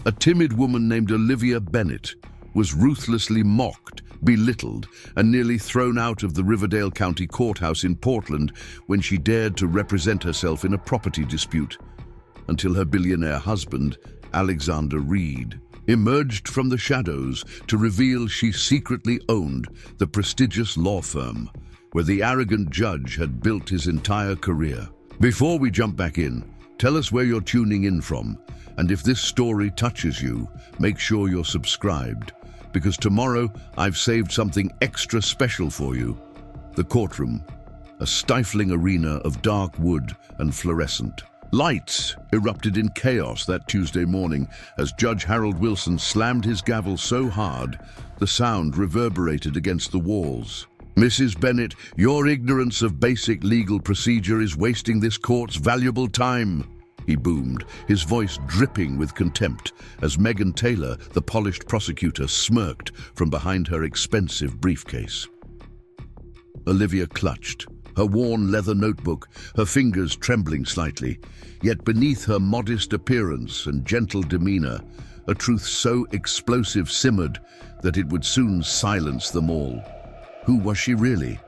A timid woman named Olivia Bennett was ruthlessly mocked, belittled, and nearly thrown out of the Riverdale County Courthouse in Portland when she dared to represent herself in a property dispute, until her billionaire husband, Alexander Reid, emerged from the shadows to reveal she secretly owned the prestigious law firm where the arrogant judge had built his entire career. Before we jump back in, tell us where you're tuning in from, and if this story touches you, make sure you're subscribed, because tomorrow I've saved something extra special for you. The courtroom, a stifling arena of dark wood and fluorescent. Lights erupted in chaos that Tuesday morning as Judge Harold Wilson slammed his gavel so hard, the sound reverberated against the walls. Mrs. Bennett, your ignorance of basic legal procedure is wasting this court's valuable time, he boomed, his voice dripping with contempt as Megan Taylor, the polished prosecutor, smirked from behind her expensive briefcase. Olivia clutched, her worn leather notebook, her fingers trembling slightly, yet beneath her modest appearance and gentle demeanor, a truth so explosive simmered that it would soon silence them all. Who was she really?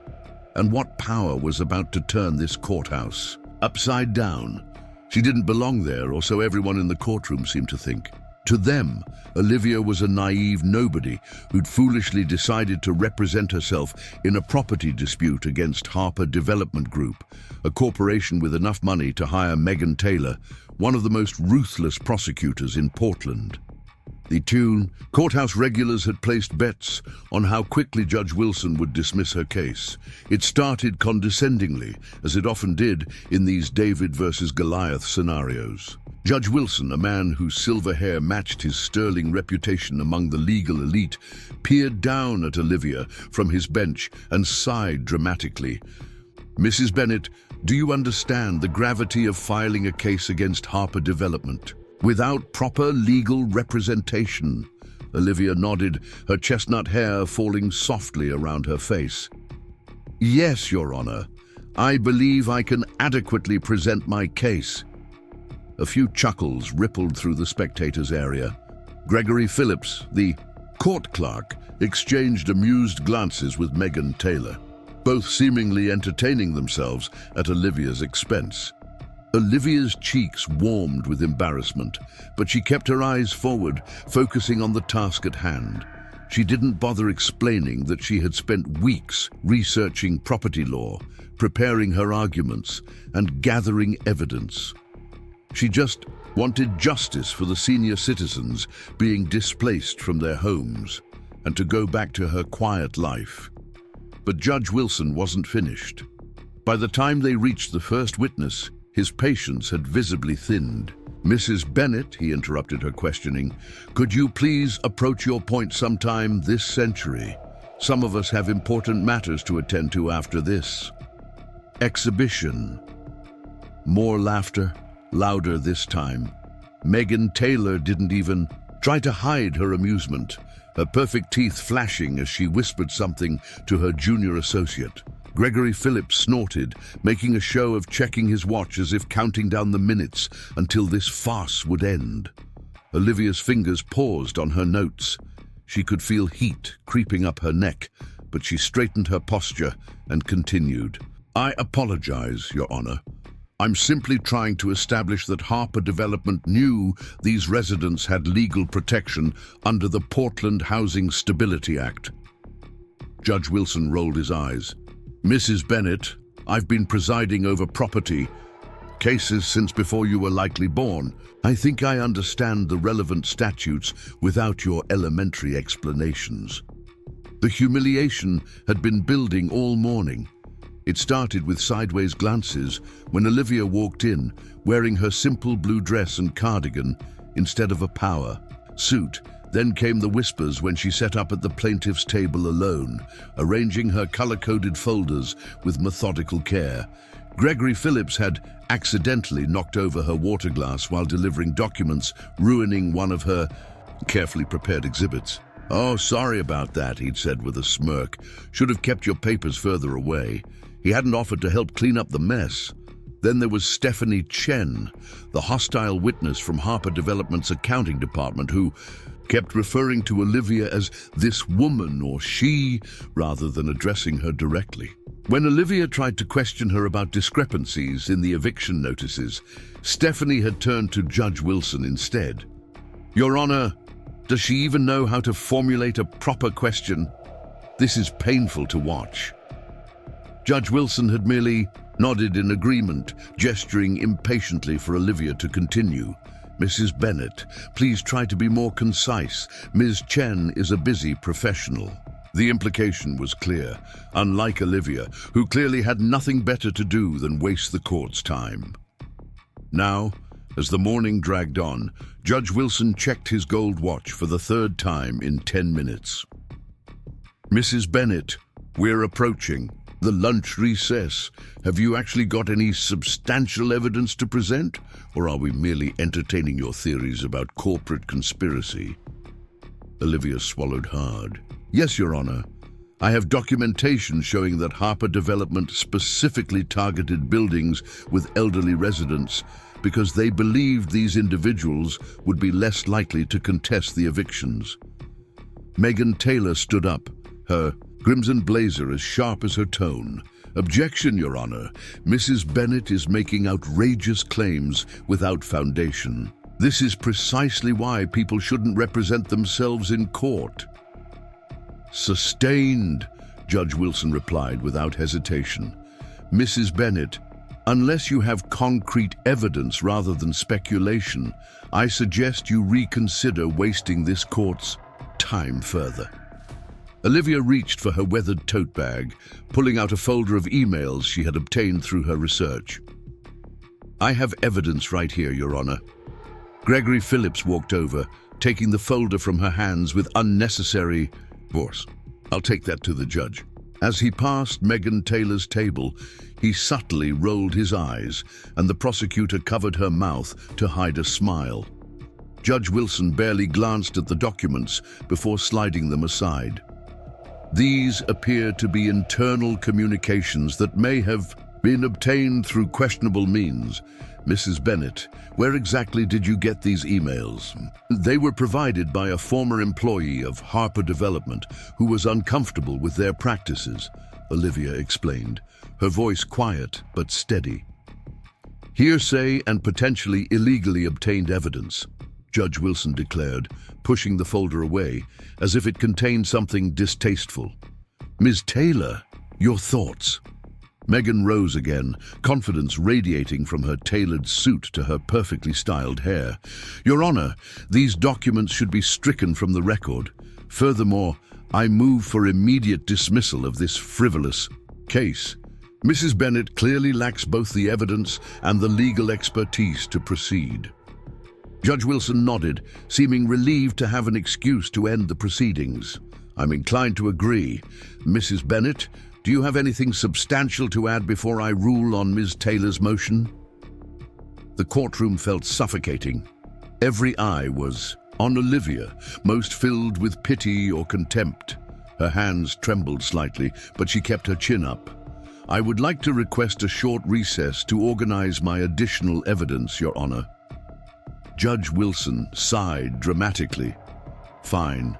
And what power was about to turn this courthouse upside down? She didn't belong there, or so everyone in the courtroom seemed to think. To them, Olivia was a naive nobody who'd foolishly decided to represent herself in a property dispute against Harper Development Group, a corporation with enough money to hire Megan Taylor, one of the most ruthless prosecutors in Portland. The courthouse regulars had placed bets on how quickly Judge Wilson would dismiss her case. It started condescendingly, as it often did in these David versus Goliath scenarios. Judge Wilson, a man whose silver hair matched his sterling reputation among the legal elite, peered down at Olivia from his bench and sighed dramatically. "Mrs. Bennett, do you understand the gravity of filing a case against Harper Development without proper legal representation?" Olivia nodded, her chestnut hair falling softly around her face. "Yes, Your Honor. I believe I can adequately present my case." A few chuckles rippled through the spectators' area. Gregory Phillips, the court clerk, exchanged amused glances with Megan Taylor, both seemingly entertaining themselves at Olivia's expense. Olivia's cheeks warmed with embarrassment, but she kept her eyes forward, focusing on the task at hand. She didn't bother explaining that she had spent weeks researching property law, preparing her arguments, and gathering evidence. She just wanted justice for the senior citizens being displaced from their homes and to go back to her quiet life. But Judge Wilson wasn't finished. By the time they reached the first witness, his patience had visibly thinned. "Mrs. Bennett," he interrupted her questioning, "could you please approach your point sometime this century? Some of us have important matters to attend to after this." Exhibition. More laughter. Louder this time. Megan Taylor didn't even try to hide her amusement, her perfect teeth flashing as she whispered something to her junior associate. Gregory Phillips snorted, making a show of checking his watch as if counting down the minutes until this farce would end. Olivia's fingers paused on her notes. She could feel heat creeping up her neck, but she straightened her posture and continued. "I apologize, Your Honor. I'm simply trying to establish that Harper Development knew these residents had legal protection under the Portland Housing Stability Act." Judge Wilson rolled his eyes. "Mrs. Bennett, I've been presiding over property cases since before you were likely born. I think I understand the relevant statutes without your elementary explanations." The humiliation had been building all morning. It started with sideways glances when Olivia walked in, wearing her simple blue dress and cardigan instead of a power suit. Then came the whispers when she sat up at the plaintiff's table alone, arranging her color-coded folders with methodical care. Gregory Phillips had accidentally knocked over her water glass while delivering documents, ruining one of her carefully prepared exhibits. "Oh, sorry about that," he'd said with a smirk. "Should have kept your papers further away." He hadn't offered to help clean up the mess. Then there was Stephanie Chen, the hostile witness from Harper Development's accounting department who kept referring to Olivia as this woman or she rather than addressing her directly. When Olivia tried to question her about discrepancies in the eviction notices, Stephanie had turned to Judge Wilson instead. "Your Honor, does she even know how to formulate a proper question? This is painful to watch." Judge Wilson had merely nodded in agreement, gesturing impatiently for Olivia to continue. "Mrs. Bennett, please try to be more concise. Ms. Chen is a busy professional." The implication was clear, unlike Olivia, who clearly had nothing better to do than waste the court's time. Now, as the morning dragged on, Judge Wilson checked his gold watch for the third time in 10 minutes. "Mrs. Bennett, we're approaching the lunch recess. Have you actually got any substantial evidence to present, or are we merely entertaining your theories about corporate conspiracy?" Olivia swallowed hard. "Yes, Your Honor. I have documentation showing that Harper Development specifically targeted buildings with elderly residents because they believed these individuals would be less likely to contest the evictions." Megan Taylor stood up, her crimson blazer as sharp as her tone. "Objection, Your Honor. Mrs. Bennett is making outrageous claims without foundation. This is precisely why people shouldn't represent themselves in court." "Sustained," Judge Wilson replied without hesitation. "Mrs. Bennett, unless you have concrete evidence rather than speculation, I suggest you reconsider wasting this court's time further." Olivia reached for her weathered tote bag, pulling out a folder of emails she had obtained through her research. "I have evidence right here, Your Honor." Gregory Phillips walked over, taking the folder from her hands with unnecessary force. "I'll take that to the judge." As he passed Megan Taylor's table, he subtly rolled his eyes, and the prosecutor covered her mouth to hide a smile. Judge Wilson barely glanced at the documents before sliding them aside. "These appear to be internal communications that may have been obtained through questionable means. Mrs. Bennett, where exactly did you get these emails?" "They were provided by a former employee of Harper Development who was uncomfortable with their practices," Olivia explained, her voice quiet but steady. "Hearsay and potentially illegally obtained evidence," Judge Wilson declared, pushing the folder away as if it contained something distasteful. "Ms. Taylor, your thoughts?" Megan rose again, confidence radiating from her tailored suit to her perfectly styled hair. "Your Honor, these documents should be stricken from the record. Furthermore, I move for immediate dismissal of this frivolous case. Mrs. Bennett clearly lacks both the evidence and the legal expertise to proceed." Judge Wilson nodded, seeming relieved to have an excuse to end the proceedings. "I'm inclined to agree. Mrs. Bennett, do you have anything substantial to add before I rule on Ms. Taylor's motion?" The courtroom felt suffocating. Every eye was on Olivia, most filled with pity or contempt. Her hands trembled slightly, but she kept her chin up. "I would like to request a short recess to organize my additional evidence, Your Honor." Judge Wilson sighed dramatically. "Fine.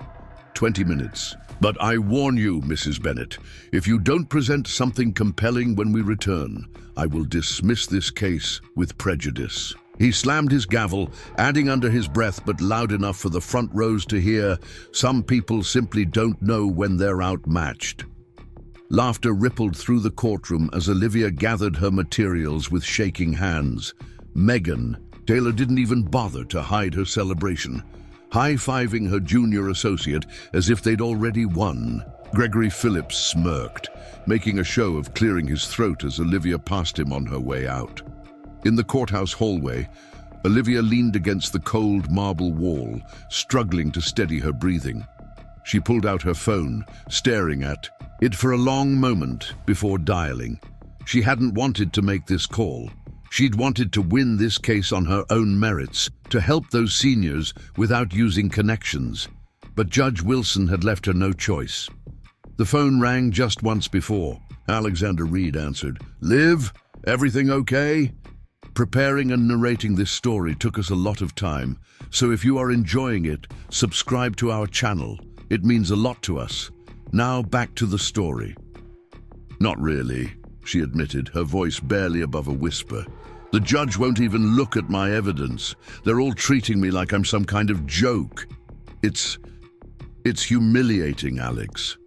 20 minutes. But I warn you, Mrs. Bennett, if you don't present something compelling when we return, I will dismiss this case with prejudice." He slammed his gavel, adding under his breath but loud enough for the front rows to hear, "Some people simply don't know when they're outmatched." Laughter rippled through the courtroom as Olivia gathered her materials with shaking hands. Megan Taylor didn't even bother to hide her celebration, high-fiving her junior associate as if they'd already won. Gregory Phillips smirked, making a show of clearing his throat as Olivia passed him on her way out. In the courthouse hallway, Olivia leaned against the cold marble wall, struggling to steady her breathing. She pulled out her phone, staring at it for a long moment before dialing. She hadn't wanted to make this call. She'd wanted to win this case on her own merits, to help those seniors without using connections. But Judge Wilson had left her no choice. The phone rang just once before. Alexander Reid answered. "Liv, Everything okay? Preparing and narrating this story took us a lot of time, so if you are enjoying it, subscribe to our channel. It means a lot to us. Now back to the story. Not really, she admitted, her voice barely above a whisper. The judge won't even look at my evidence. They're all treating me like I'm some kind of joke. It's humiliating, Alex.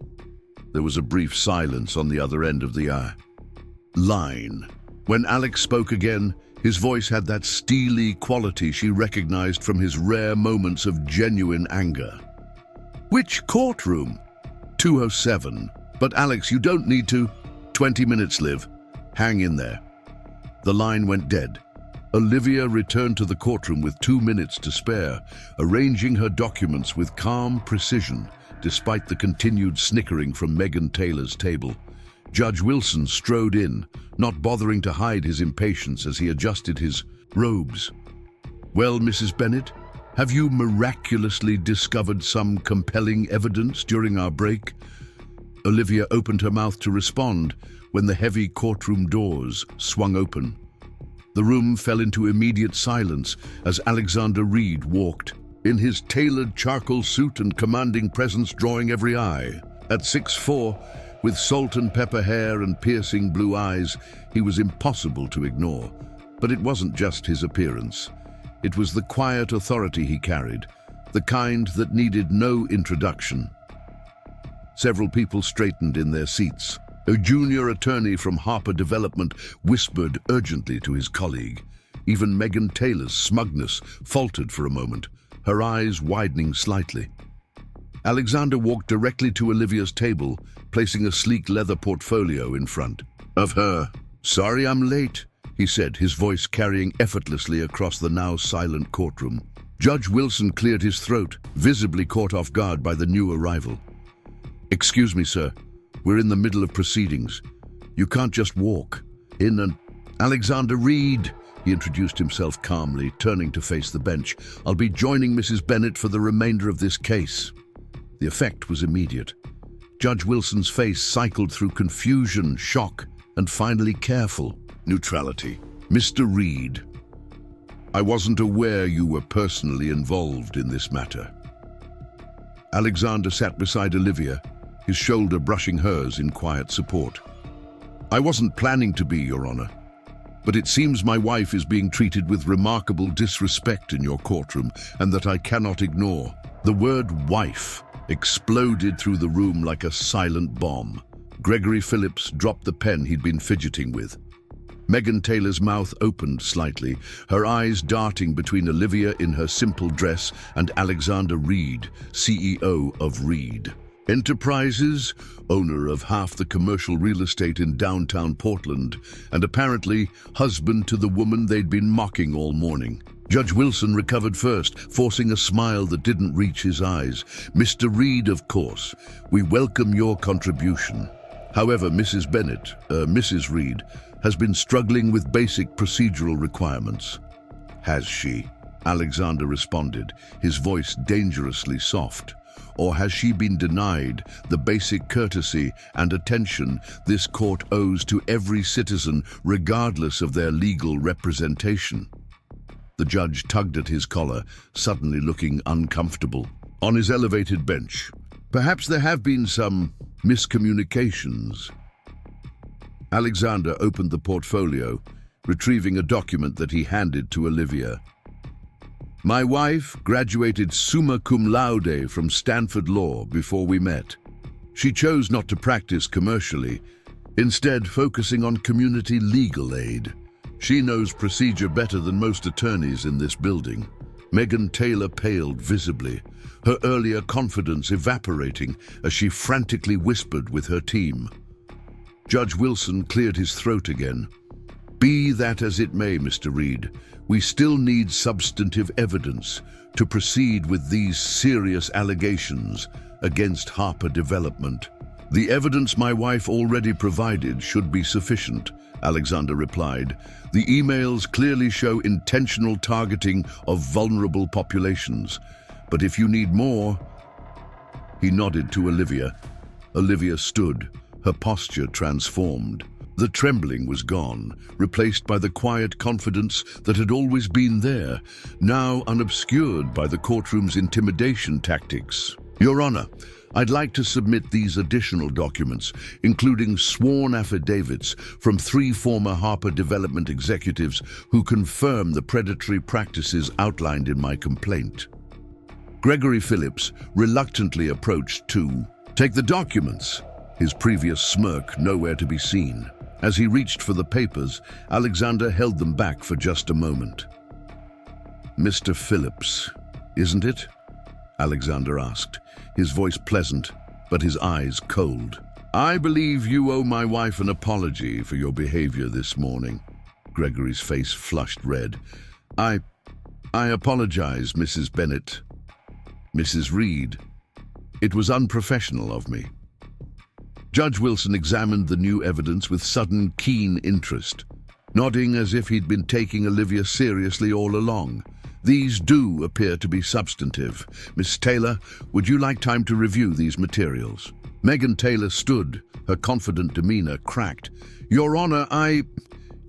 There was a brief silence on the other end of the line. When Alex spoke again, his voice had that steely quality she recognized from his rare moments of genuine anger. Which courtroom? 207. But Alex, you don't need to. 20 minutes, Liv. Hang in there. The line went dead. Olivia returned to the courtroom with 2 minutes to spare, arranging her documents with calm precision, despite the continued snickering from Megan Taylor's table. Judge Wilson strode in, not bothering to hide his impatience as he adjusted his robes. Well, Mrs. Bennett, have you miraculously discovered some compelling evidence during our break? Olivia opened her mouth to respond when the heavy courtroom doors swung open. The room fell into immediate silence as Alexander Reid walked, in his tailored charcoal suit and commanding presence drawing every eye. At 6'4", with salt and pepper hair and piercing blue eyes, he was impossible to ignore. But it wasn't just his appearance. It was the quiet authority he carried, the kind that needed no introduction. Several people straightened in their seats. A junior attorney from Harper Development whispered urgently to his colleague. Even Megan Taylor's smugness faltered for a moment, her eyes widening slightly. Alexander walked directly to Olivia's table, placing a sleek leather portfolio in front of her. "Sorry I'm late," he said, his voice carrying effortlessly across the now silent courtroom. Judge Wilson cleared his throat, visibly caught off guard by the new arrival. "Excuse me, sir. We're in the middle of proceedings. You can't just walk in and—" "Alexander Reid," he introduced himself calmly, turning to face the bench. "I'll be joining Mrs. Bennett for the remainder of this case." The effect was immediate. Judge Wilson's face cycled through confusion, shock, and finally careful neutrality. "Mr. Reid, I wasn't aware you were personally involved in this matter." Alexander sat beside Olivia, his shoulder brushing hers in quiet support. "I wasn't planning to be, Your Honor, but it seems my wife is being treated with remarkable disrespect in your courtroom, and that I cannot ignore." The word wife exploded through the room like a silent bomb. Gregory Phillips dropped the pen he'd been fidgeting with. Megan Taylor's mouth opened slightly, her eyes darting between Olivia in her simple dress and Alexander Reid, CEO of Reid Enterprises, owner of half the commercial real estate in downtown Portland, and apparently husband to the woman they'd been mocking all morning. Judge Wilson recovered first, forcing a smile that didn't reach his eyes. "Mr. Reid, of course, we welcome your contribution. However, Mrs. Bennett, Mrs. Reid, has been struggling with basic procedural requirements." "Has she?" Alexander responded, his voice dangerously soft. "Or has she been denied the basic courtesy and attention this court owes to every citizen, regardless of their legal representation?" The judge tugged at his collar, suddenly looking uncomfortable. On his elevated bench, "Perhaps there have been some miscommunications." Alexander opened the portfolio, retrieving a document that he handed to Olivia. "My wife graduated summa cum laude from Stanford Law before we met. She chose not to practice commercially, instead focusing on community legal aid. She knows procedure better than most attorneys in this building." Megan Taylor paled visibly, her earlier confidence evaporating as she frantically whispered with her team. Judge Wilson cleared his throat again. "Be that as it may, Mr. Reid, we still need substantive evidence to proceed with these serious allegations against Harper Development." "The evidence my wife already provided should be sufficient," Alexander replied. "The emails clearly show intentional targeting of vulnerable populations. But if you need more—" He nodded to Olivia. Olivia stood, her posture transformed. The trembling was gone, replaced by the quiet confidence that had always been there, now unobscured by the courtroom's intimidation tactics. Your Honor, I'd like to submit these additional documents, including sworn affidavits from 3 former Harper Development executives who confirm the predatory practices outlined in my complaint. Gregory Phillips reluctantly approached to take the documents, his previous smirk nowhere to be seen. As he reached for the papers, Alexander held them back for just a moment. "Mr. Phillips, isn't it?" Alexander asked, his voice pleasant, but his eyes cold. "I believe you owe my wife an apology for your behavior this morning." Gregory's face flushed red. I apologize, Mrs. Bennett." "Mrs. Reid, it was unprofessional of me." Judge Wilson examined the new evidence with sudden, keen interest, nodding as if he'd been taking Olivia seriously all along. "These do appear to be substantive. Miss Taylor, would you like time to review these materials?" Megan Taylor stood, her confident demeanor cracked. "Your Honor,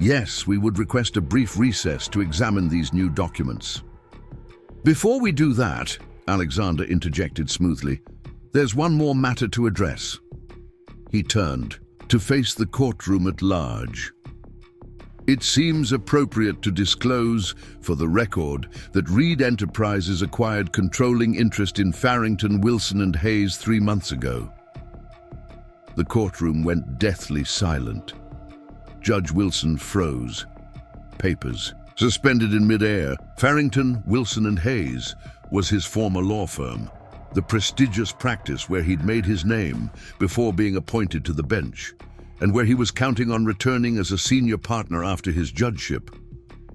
Yes, we would request a brief recess to examine these new documents." "Before we do that," Alexander interjected smoothly, "there's one more matter to address." He turned to face the courtroom at large. "It seems appropriate to disclose, for the record, that Reid Enterprises acquired controlling interest in Farrington, Wilson and Hayes 3 months ago." The courtroom went deathly silent. Judge Wilson froze. Papers suspended in midair. Farrington, Wilson and Hayes was his former law firm, the prestigious practice where he'd made his name before being appointed to the bench, and where he was counting on returning as a senior partner after his judgeship.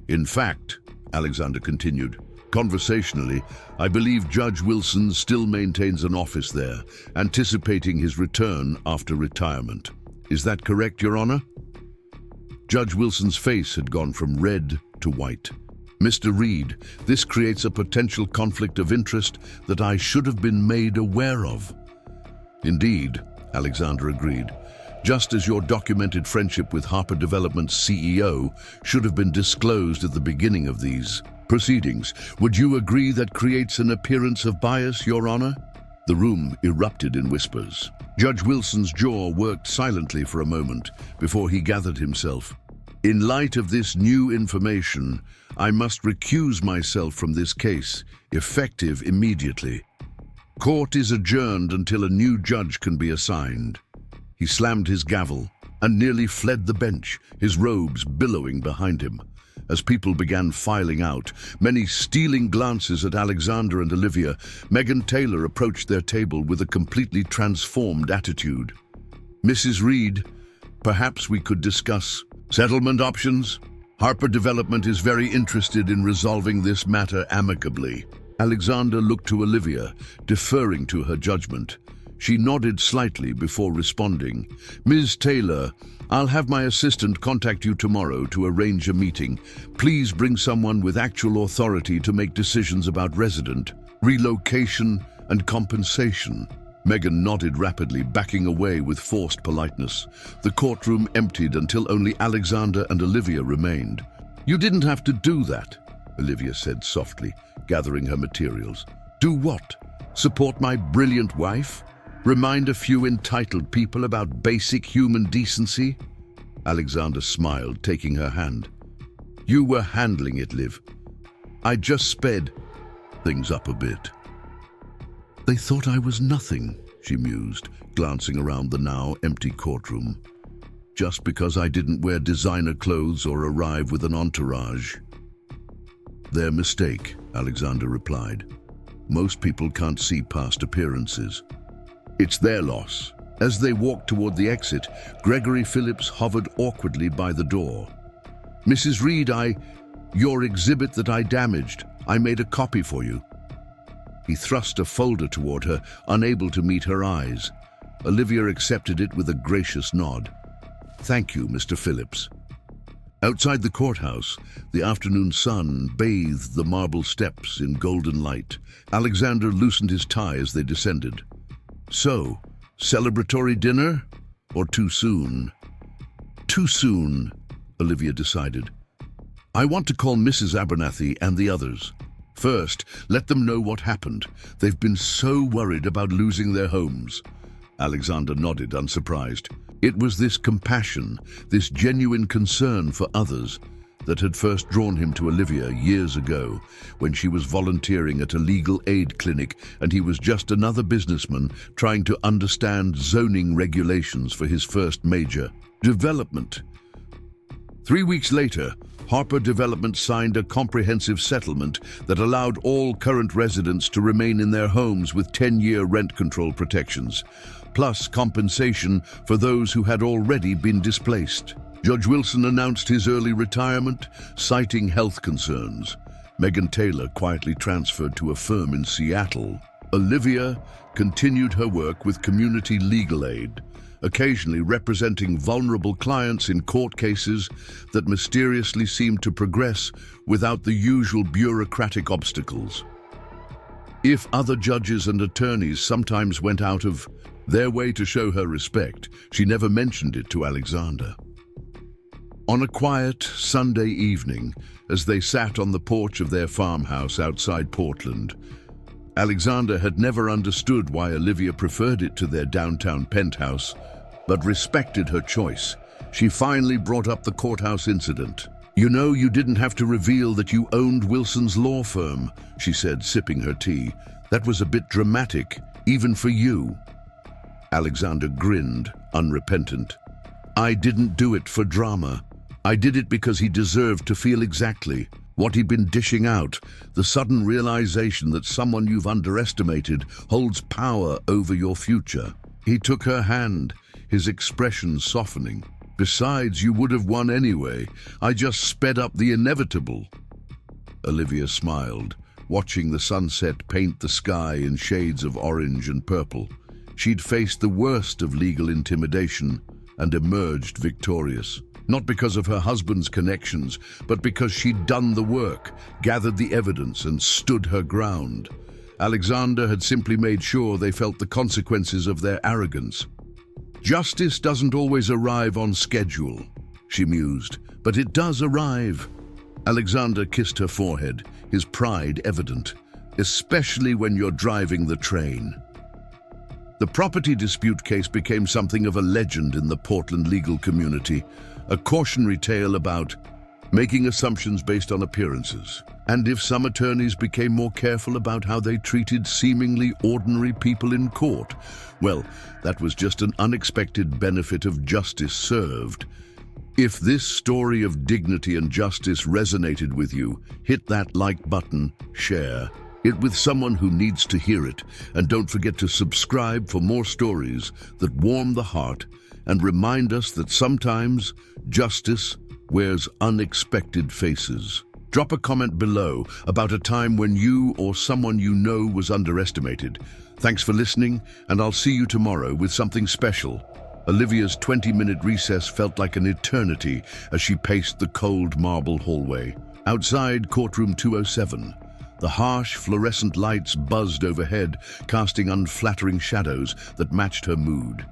"In fact," Alexander continued, "conversationally, I believe Judge Wilson still maintains an office there, anticipating his return after retirement. Is that correct, Your Honor?" Judge Wilson's face had gone from red to white. "Mr. Reid, this creates a potential conflict of interest that I should have been made aware of." "Indeed," Alexander agreed, "just as your documented friendship with Harper Development's CEO should have been disclosed at the beginning of these proceedings. Would you agree that creates an appearance of bias, Your Honor?" The room erupted in whispers. Judge Wilson's jaw worked silently for a moment before he gathered himself. "In light of this new information, I must recuse myself from this case, effective immediately. Court is adjourned until a new judge can be assigned." He slammed his gavel and nearly fled the bench, his robes billowing behind him. As people began filing out, many stealing glances at Alexander and Olivia, Megan Taylor approached their table with a completely transformed attitude. "Mrs. Reid, perhaps we could discuss settlement options? Harper Development is very interested in resolving this matter amicably." Alexander looked to Olivia, deferring to her judgment. She nodded slightly before responding. "Ms. Taylor, I'll have my assistant contact you tomorrow to arrange a meeting. Please bring someone with actual authority to make decisions about resident, relocation, and compensation." Megan nodded rapidly, backing away with forced politeness. The courtroom emptied until only Alexander and Olivia remained. "You didn't have to do that," Olivia said softly, gathering her materials. "Do what? Support my brilliant wife? Remind a few entitled people about basic human decency?" Alexander smiled, taking her hand. "You were handling it, Liv. I just sped things up a bit." "They thought I was nothing," she mused, glancing around the now empty courtroom. "Just because I didn't wear designer clothes or arrive with an entourage." "Their mistake," Alexander replied. "Most people can't see past appearances. It's their loss." As they walked toward the exit, Gregory Phillips hovered awkwardly by the door. "Mrs. Reid, your exhibit that I damaged, I made a copy for you." He thrust a folder toward her, unable to meet her eyes. Olivia accepted it with a gracious nod. "Thank you, Mr. Phillips." Outside the courthouse, the afternoon sun bathed the marble steps in golden light. Alexander loosened his tie as they descended. "So, celebratory dinner? Or too soon?" too soon, Olivia decided. I want to call Mrs. Abernathy and the others. First, let them know what happened. They've been so worried about losing their homes. Alexander nodded, unsurprised. It was this compassion, this genuine concern for others, that had first drawn him to Olivia years ago, when she was volunteering at a legal aid clinic and he was just another businessman trying to understand zoning regulations for his first major development. 3 weeks later, Harper Development signed a comprehensive settlement that allowed all current residents to remain in their homes with 10-year rent control protections, plus compensation for those who had already been displaced. Judge Wilson announced his early retirement, citing health concerns. Megan Taylor quietly transferred to a firm in Seattle. Olivia continued her work with community legal aid, occasionally representing vulnerable clients in court cases that mysteriously seemed to progress without the usual bureaucratic obstacles. If other judges and attorneys sometimes went out of their way to show her respect, she never mentioned it to Alexander. On a quiet Sunday evening, as they sat on the porch of their farmhouse outside Portland, Alexander had never understood why Olivia preferred it to their downtown penthouse, but respected her choice. She finally brought up the courthouse incident. "You know, you didn't have to reveal that you owned Wilson's law firm," she said, sipping her tea. "That was a bit dramatic, even for you." Alexander grinned, unrepentant. "I didn't do it for drama. I did it because he deserved to feel exactly what he'd been dishing out, the sudden realization that someone you've underestimated holds power over your future." He took her hand, his expression softening. "Besides, you would have won anyway. I just sped up the inevitable." Olivia smiled, watching the sunset paint the sky in shades of orange and purple. She'd faced the worst of legal intimidation and emerged victorious. Not because of her husband's connections, but because she'd done the work, gathered the evidence, and stood her ground. Alexander had simply made sure they felt the consequences of their arrogance. "Justice doesn't always arrive on schedule," she mused, "but it does arrive." Alexander kissed her forehead, his pride evident, "especially when you're driving the train." The property dispute case became something of a legend in the Portland legal community, a cautionary tale about making assumptions based on appearances. And if some attorneys became more careful about how they treated seemingly ordinary people in court, well, that was just an unexpected benefit of justice served. If this story of dignity and justice resonated with you, hit that like button, share it with someone who needs to hear it, and don't forget to subscribe for more stories that warm the heart and remind us that sometimes justice wears unexpected faces. Drop a comment below about a time when you or someone you know was underestimated. Thanks for listening, and I'll see you tomorrow with something special. Olivia's 20-minute recess felt like an eternity as she paced the cold marble hallway. Outside courtroom 207, the harsh fluorescent lights buzzed overhead, casting unflattering shadows that matched her mood.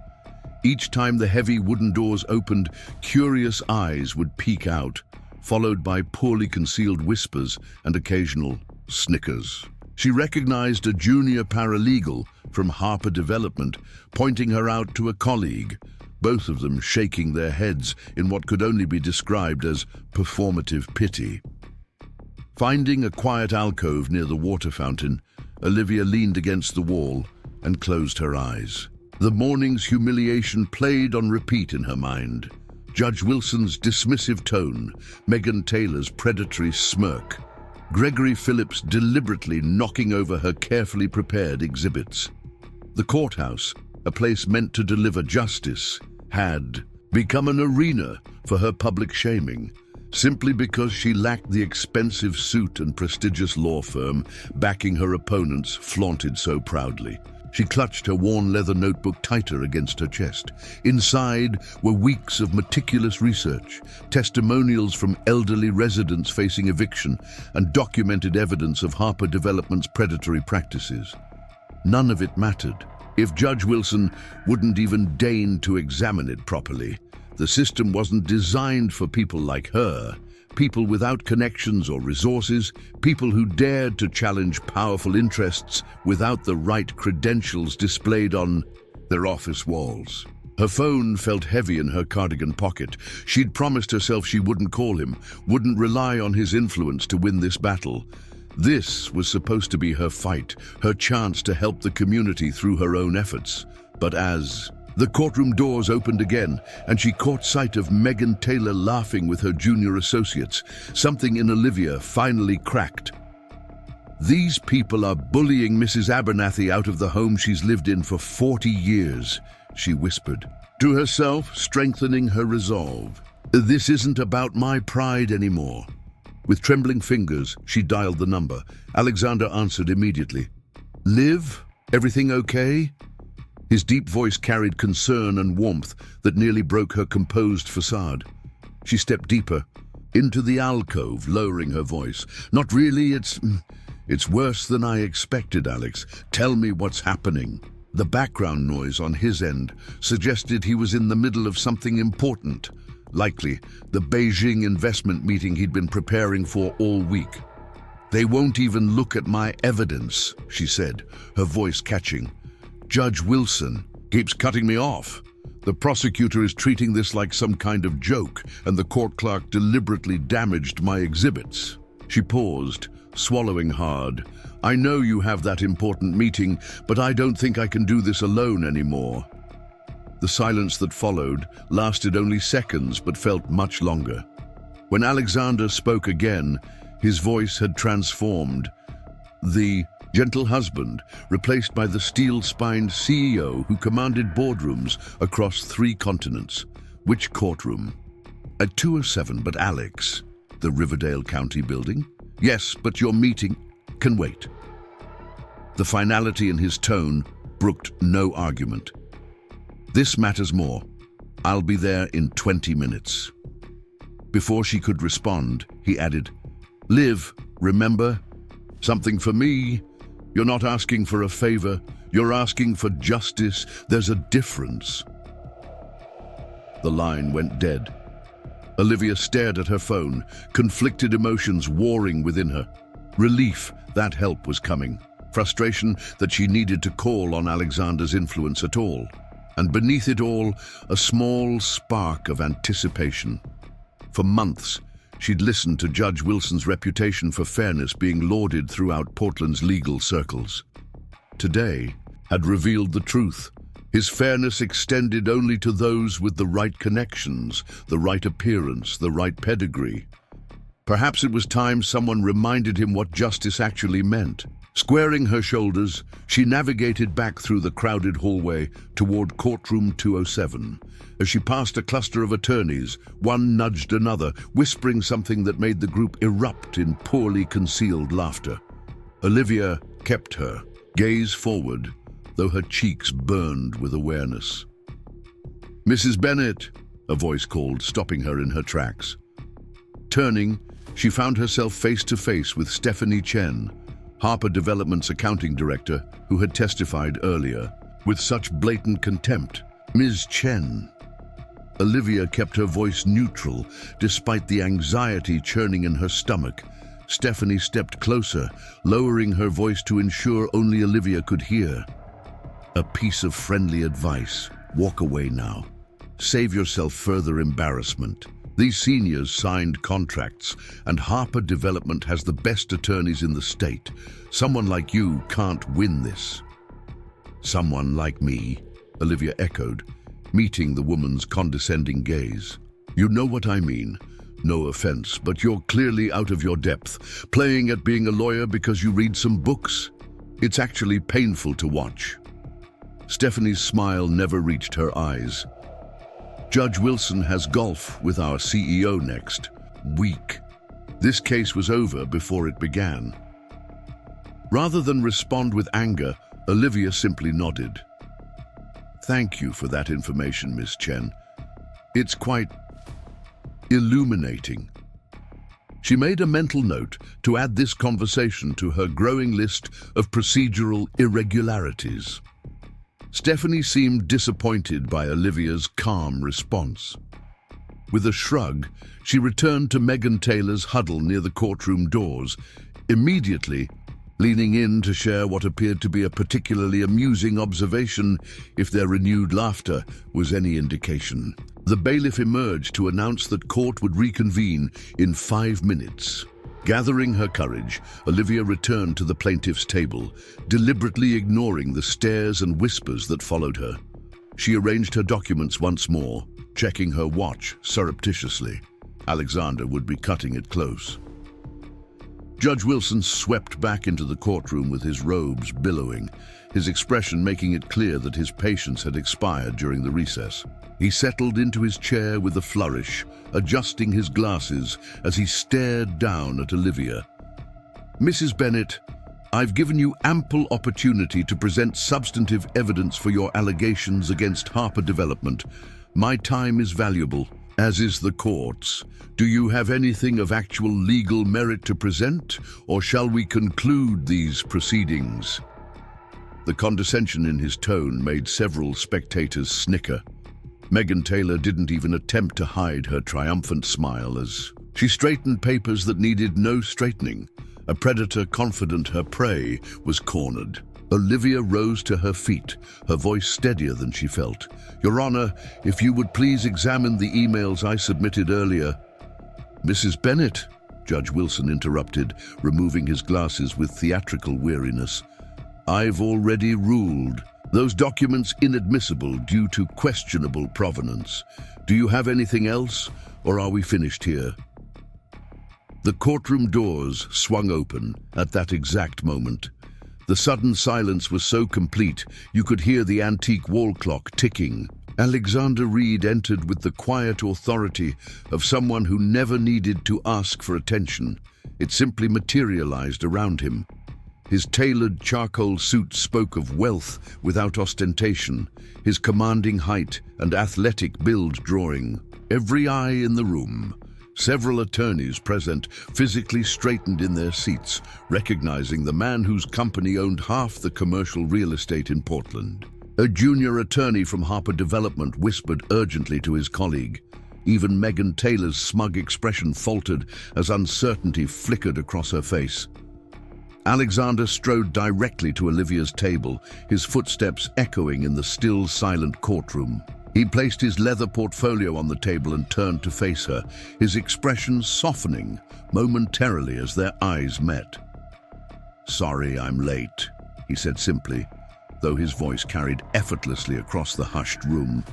Each time the heavy wooden doors opened, curious eyes would peek out, followed by poorly concealed whispers and occasional snickers. She recognized a junior paralegal from Harper Development, pointing her out to a colleague, both of them shaking their heads in what could only be described as performative pity. Finding a quiet alcove near the water fountain, Olivia leaned against the wall and closed her eyes. The morning's humiliation played on repeat in her mind. Judge Wilson's dismissive tone, Megan Taylor's predatory smirk, Gregory Phillips deliberately knocking over her carefully prepared exhibits. The courthouse, a place meant to deliver justice, had become an arena for her public shaming, simply because she lacked the expensive suit and prestigious law firm backing her opponents flaunted so proudly. She clutched her worn leather notebook tighter against her chest. Inside were weeks of meticulous research, testimonials from elderly residents facing eviction, and documented evidence of Harper Development's predatory practices. None of it mattered. If Judge Wilson wouldn't even deign to examine it properly, The system wasn't designed for people like her, people without connections or resources, people who dared to challenge powerful interests without the right credentials displayed on their office walls. Her phone felt heavy in her cardigan pocket. She'd promised herself she wouldn't call him, wouldn't rely on his influence to win this battle. This was supposed to be her fight, her chance to help the community through her own efforts. But as the courtroom doors opened again, and she caught sight of Megan Taylor laughing with her junior associates, something in Olivia finally cracked. These people are bullying Mrs. Abernathy out of the home she's lived in for 40 years, she whispered, to herself, strengthening her resolve. This isn't about my pride anymore. With trembling fingers, she dialed the number. Alexander answered immediately. Liv, everything okay? His deep voice carried concern and warmth that nearly broke her composed facade. She stepped deeper, into the alcove, lowering her voice. Not really, it's worse than I expected, Alex. Tell me what's happening. The background noise on his end suggested he was in the middle of something important, likely the Beijing investment meeting he'd been preparing for all week. They won't even look at my evidence, she said, her voice catching. Judge Wilson keeps cutting me off. The prosecutor is treating this like some kind of joke, and the court clerk deliberately damaged my exhibits. She paused, swallowing hard. I know you have that important meeting, but I don't think I can do this alone anymore. The silence that followed lasted only seconds, but felt much longer. When Alexander spoke again, his voice had transformed. The gentle husband, replaced by the steel-spined CEO who commanded boardrooms across 3 continents. Which courtroom? At 207, but Alex. The Riverdale County building? Yes, but your meeting can wait. The finality in his tone brooked no argument. This matters more. I'll be there in 20 minutes. Before she could respond, he added, Liv, remember? Something for me. You're not asking for a favor. You're asking for justice. There's a difference. The line went dead. Olivia stared at her phone, conflicted emotions warring within her. Relief that help was coming. Frustration that she needed to call on Alexander's influence at all. And beneath it all, a small spark of anticipation. For months, she'd listened to Judge Wilson's reputation for fairness being lauded throughout Portland's legal circles. Today had revealed the truth. His fairness extended only to those with the right connections, the right appearance, the right pedigree. Perhaps it was time someone reminded him what justice actually meant. Squaring her shoulders, she navigated back through the crowded hallway toward courtroom 207. As she passed a cluster of attorneys, one nudged another, whispering something that made the group erupt in poorly concealed laughter. Olivia kept her gaze forward, though her cheeks burned with awareness. Mrs. Bennett, a voice called, stopping her in her tracks. Turning, she found herself face to face with Stephanie Chen, Harper Development's accounting director, who had testified earlier. With such blatant contempt, Ms. Chen. Olivia kept her voice neutral, despite the anxiety churning in her stomach. Stephanie stepped closer, lowering her voice to ensure only Olivia could hear. A piece of friendly advice. Walk away now. Save yourself further embarrassment. These seniors signed contracts, and Harper Development has the best attorneys in the state. Someone like you can't win this. Someone like me, Olivia echoed, meeting the woman's condescending gaze. You know what I mean. No offense, but you're clearly out of your depth, playing at being a lawyer because you read some books. It's actually painful to watch. Stephanie's smile never reached her eyes. Judge Wilson has golf with our CEO next week. This case was over before it began. Rather than respond with anger, Olivia simply nodded. Thank you for that information, Miss Chen. It's quite illuminating. She made a mental note to add this conversation to her growing list of procedural irregularities. Stephanie seemed disappointed by Olivia's calm response. With a shrug, she returned to Megan Taylor's huddle near the courtroom doors, immediately leaning in to share what appeared to be a particularly amusing observation, if their renewed laughter was any indication. The bailiff emerged to announce that court would reconvene in 5 minutes. Gathering her courage, Olivia returned to the plaintiff's table, deliberately ignoring the stares and whispers that followed her. She arranged her documents once more, checking her watch surreptitiously. Alexander would be cutting it close. Judge Wilson swept back into the courtroom with his robes billowing, his expression making it clear that his patience had expired during the recess. He settled into his chair with a flourish, adjusting his glasses as he stared down at Olivia. "Mrs. Bennett, I've given you ample opportunity to present substantive evidence for your allegations against Harper Development. My time is valuable, as is the court's. Do you have anything of actual legal merit to present, or shall we conclude these proceedings?" The condescension in his tone made several spectators snicker. Megan Taylor didn't even attempt to hide her triumphant smile as she straightened papers that needed no straightening. A predator confident her prey was cornered. Olivia rose to her feet, her voice steadier than she felt. "Your Honor, if you would please examine the emails I submitted earlier." "Mrs. Bennett," Judge Wilson interrupted, removing his glasses with theatrical weariness. "I've already ruled those documents inadmissible due to questionable provenance. Do you have anything else, or are we finished here?" The courtroom doors swung open at that exact moment. The sudden silence was so complete you could hear the antique wall clock ticking. Alexander Reid entered with the quiet authority of someone who never needed to ask for attention. It simply materialized around him. His tailored charcoal suit spoke of wealth without ostentation, his commanding height and athletic build drawing every eye in the room. Several attorneys present physically straightened in their seats, recognizing the man whose company owned half the commercial real estate in Portland. A junior attorney from Harper Development whispered urgently to his colleague. Even Megan Taylor's smug expression faltered as uncertainty flickered across her face. Alexander strode directly to Olivia's table, his footsteps echoing in the still, silent courtroom. He placed his leather portfolio on the table and turned to face her, his expression softening momentarily as their eyes met. "Sorry I'm late," he said simply, though his voice carried effortlessly across the hushed room.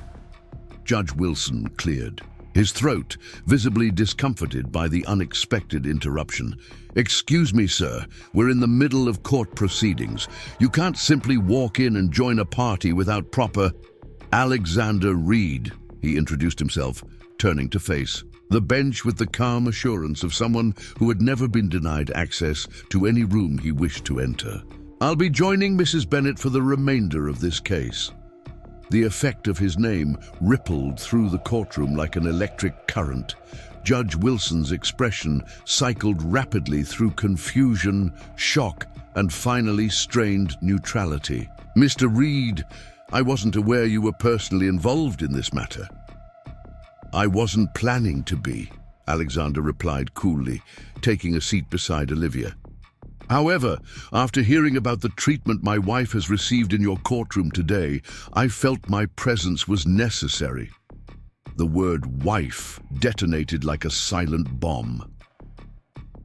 Judge Wilson cleared, his throat visibly discomforted by the unexpected interruption. "Excuse me, sir, we're in the middle of court proceedings. You can't simply walk in and join a party without proper—" "Alexander Reid," he introduced himself, turning to face the bench with the calm assurance of someone who had never been denied access to any room he wished to enter. "I'll be joining Mrs. Bennett for the remainder of this case." The effect of his name rippled through the courtroom like an electric current. Judge Wilson's expression cycled rapidly through confusion, shock, and finally strained neutrality. "Mr. Reid, I wasn't aware you were personally involved in this matter." "I wasn't planning to be," Alexander replied coolly, taking a seat beside Olivia. "However, after hearing about the treatment my wife has received in your courtroom today, I felt my presence was necessary." The word "wife" detonated like a silent bomb.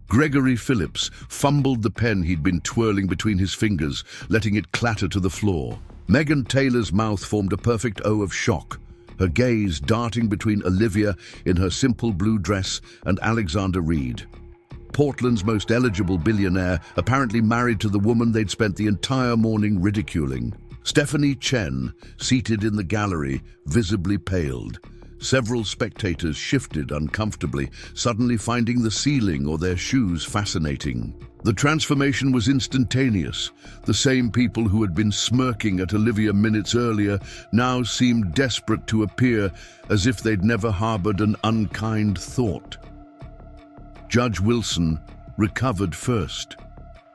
Gregory Phillips fumbled the pen he'd been twirling between his fingers, letting it clatter to the floor. Megan Taylor's mouth formed a perfect O of shock, her gaze darting between Olivia in her simple blue dress and Alexander Reid, Portland's most eligible billionaire, apparently married to the woman they'd spent the entire morning ridiculing. Stephanie Chen, seated in the gallery, visibly paled. Several spectators shifted uncomfortably, suddenly finding the ceiling or their shoes fascinating. The transformation was instantaneous. The same people who had been smirking at Olivia minutes earlier now seemed desperate to appear as if they'd never harbored an unkind thought. Judge Wilson recovered first,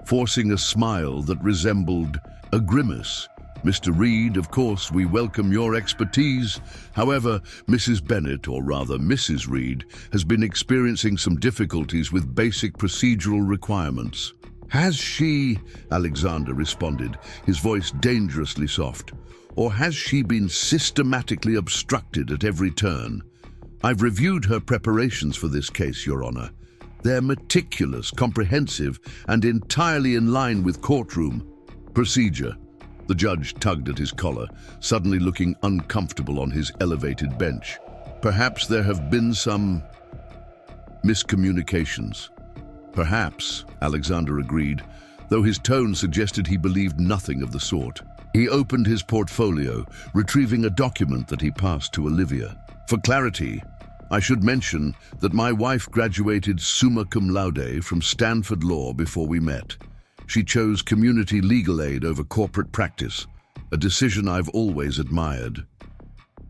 forcing a smile that resembled a grimace, Mr. Reid, of course, we welcome your expertise. However, Mrs. Bennett, or rather Mrs. Reid, has been experiencing some difficulties with basic procedural requirements. Has she, Alexander responded, his voice dangerously soft, or has she been systematically obstructed at every turn? I've reviewed her preparations for this case, Your Honor. They're meticulous, comprehensive, and entirely in line with courtroom procedure. The judge tugged at his collar, suddenly looking uncomfortable on his elevated bench. Perhaps there have been some miscommunications. Perhaps, Alexander agreed, though his tone suggested he believed nothing of the sort. He opened his portfolio, retrieving a document that he passed to Olivia. For clarity, I should mention that my wife graduated summa cum laude from Stanford Law before we met. She chose community legal aid over corporate practice, a decision I've always admired.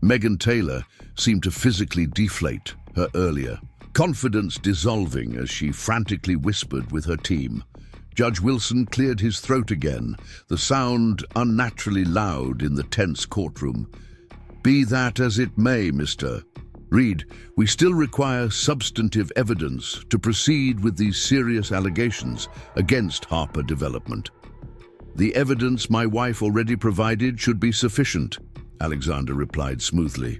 Megan Taylor seemed to physically deflate her earlier, confidence dissolving as she frantically whispered with her team. Judge Wilson cleared his throat again, the sound unnaturally loud in the tense courtroom. Be that as it may, Mr. Reid, we still require substantive evidence to proceed with these serious allegations against Harper Development. The evidence my wife already provided should be sufficient, Alexander replied smoothly.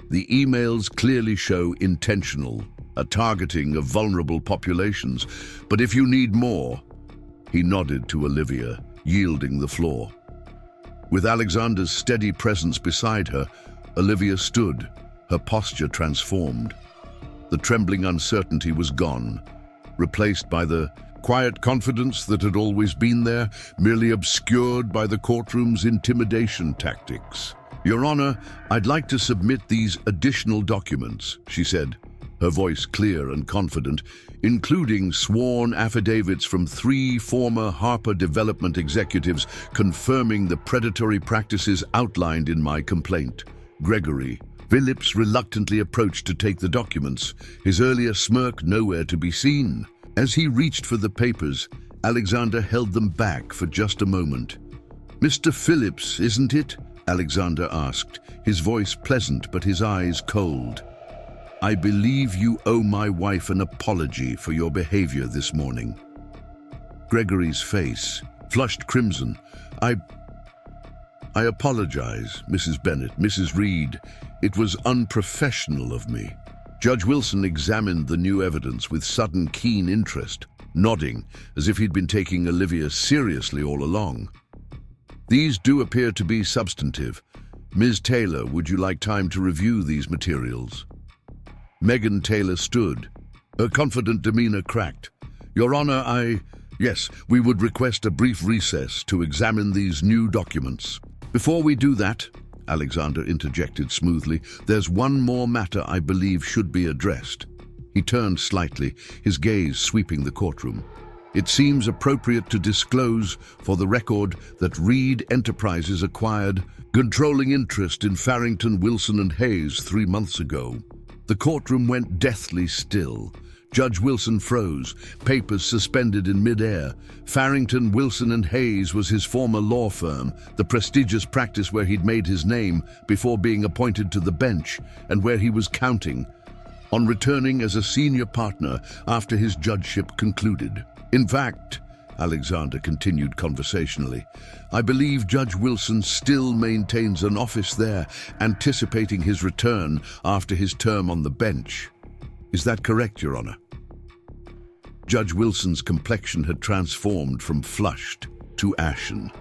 The emails clearly show intentional, a targeting of vulnerable populations, but if you need more, he nodded to Olivia, yielding the floor. With Alexander's steady presence beside her, Olivia stood, her posture transformed. The trembling uncertainty was gone, replaced by the quiet confidence that had always been there, merely obscured by the courtroom's intimidation tactics. Your Honor, I'd like to submit these additional documents, she said, her voice clear and confident, including sworn affidavits from 3 former Harper Development executives confirming the predatory practices outlined in my complaint. Gregory Phillips reluctantly approached to take the documents, his earlier smirk nowhere to be seen. As he reached for the papers, Alexander held them back for just a moment. Mr. Phillips, isn't it? Alexander asked, his voice pleasant but his eyes cold. I believe you owe my wife an apology for your behavior this morning. Gregory's face flushed crimson. I apologize, Mrs. Bennett, Mrs. Reid. It was unprofessional of me. Judge Wilson examined the new evidence with sudden keen interest, nodding as if he'd been taking Olivia seriously all along. These do appear to be substantive. Ms. Taylor, would you like time to review these materials? Megan Taylor stood, her confident demeanor cracked. Your Honor, Yes, we would request a brief recess to examine these new documents. Before we do that, Alexander interjected smoothly, there's one more matter I believe should be addressed. He turned slightly, his gaze sweeping the courtroom. It seems appropriate to disclose, for the record, that Reid Enterprises acquired controlling interest in Farrington, Wilson and Hayes 3 months ago. The courtroom went deathly still. Judge Wilson froze, papers suspended in midair. Farrington, Wilson and Hayes was his former law firm, the prestigious practice where he'd made his name before being appointed to the bench and where he was counting on returning as a senior partner after his judgeship concluded. In fact, Alexander continued conversationally, I believe Judge Wilson still maintains an office there, anticipating his return after his term on the bench. Is that correct, Your Honor? Judge Wilson's complexion had transformed from flushed to ashen.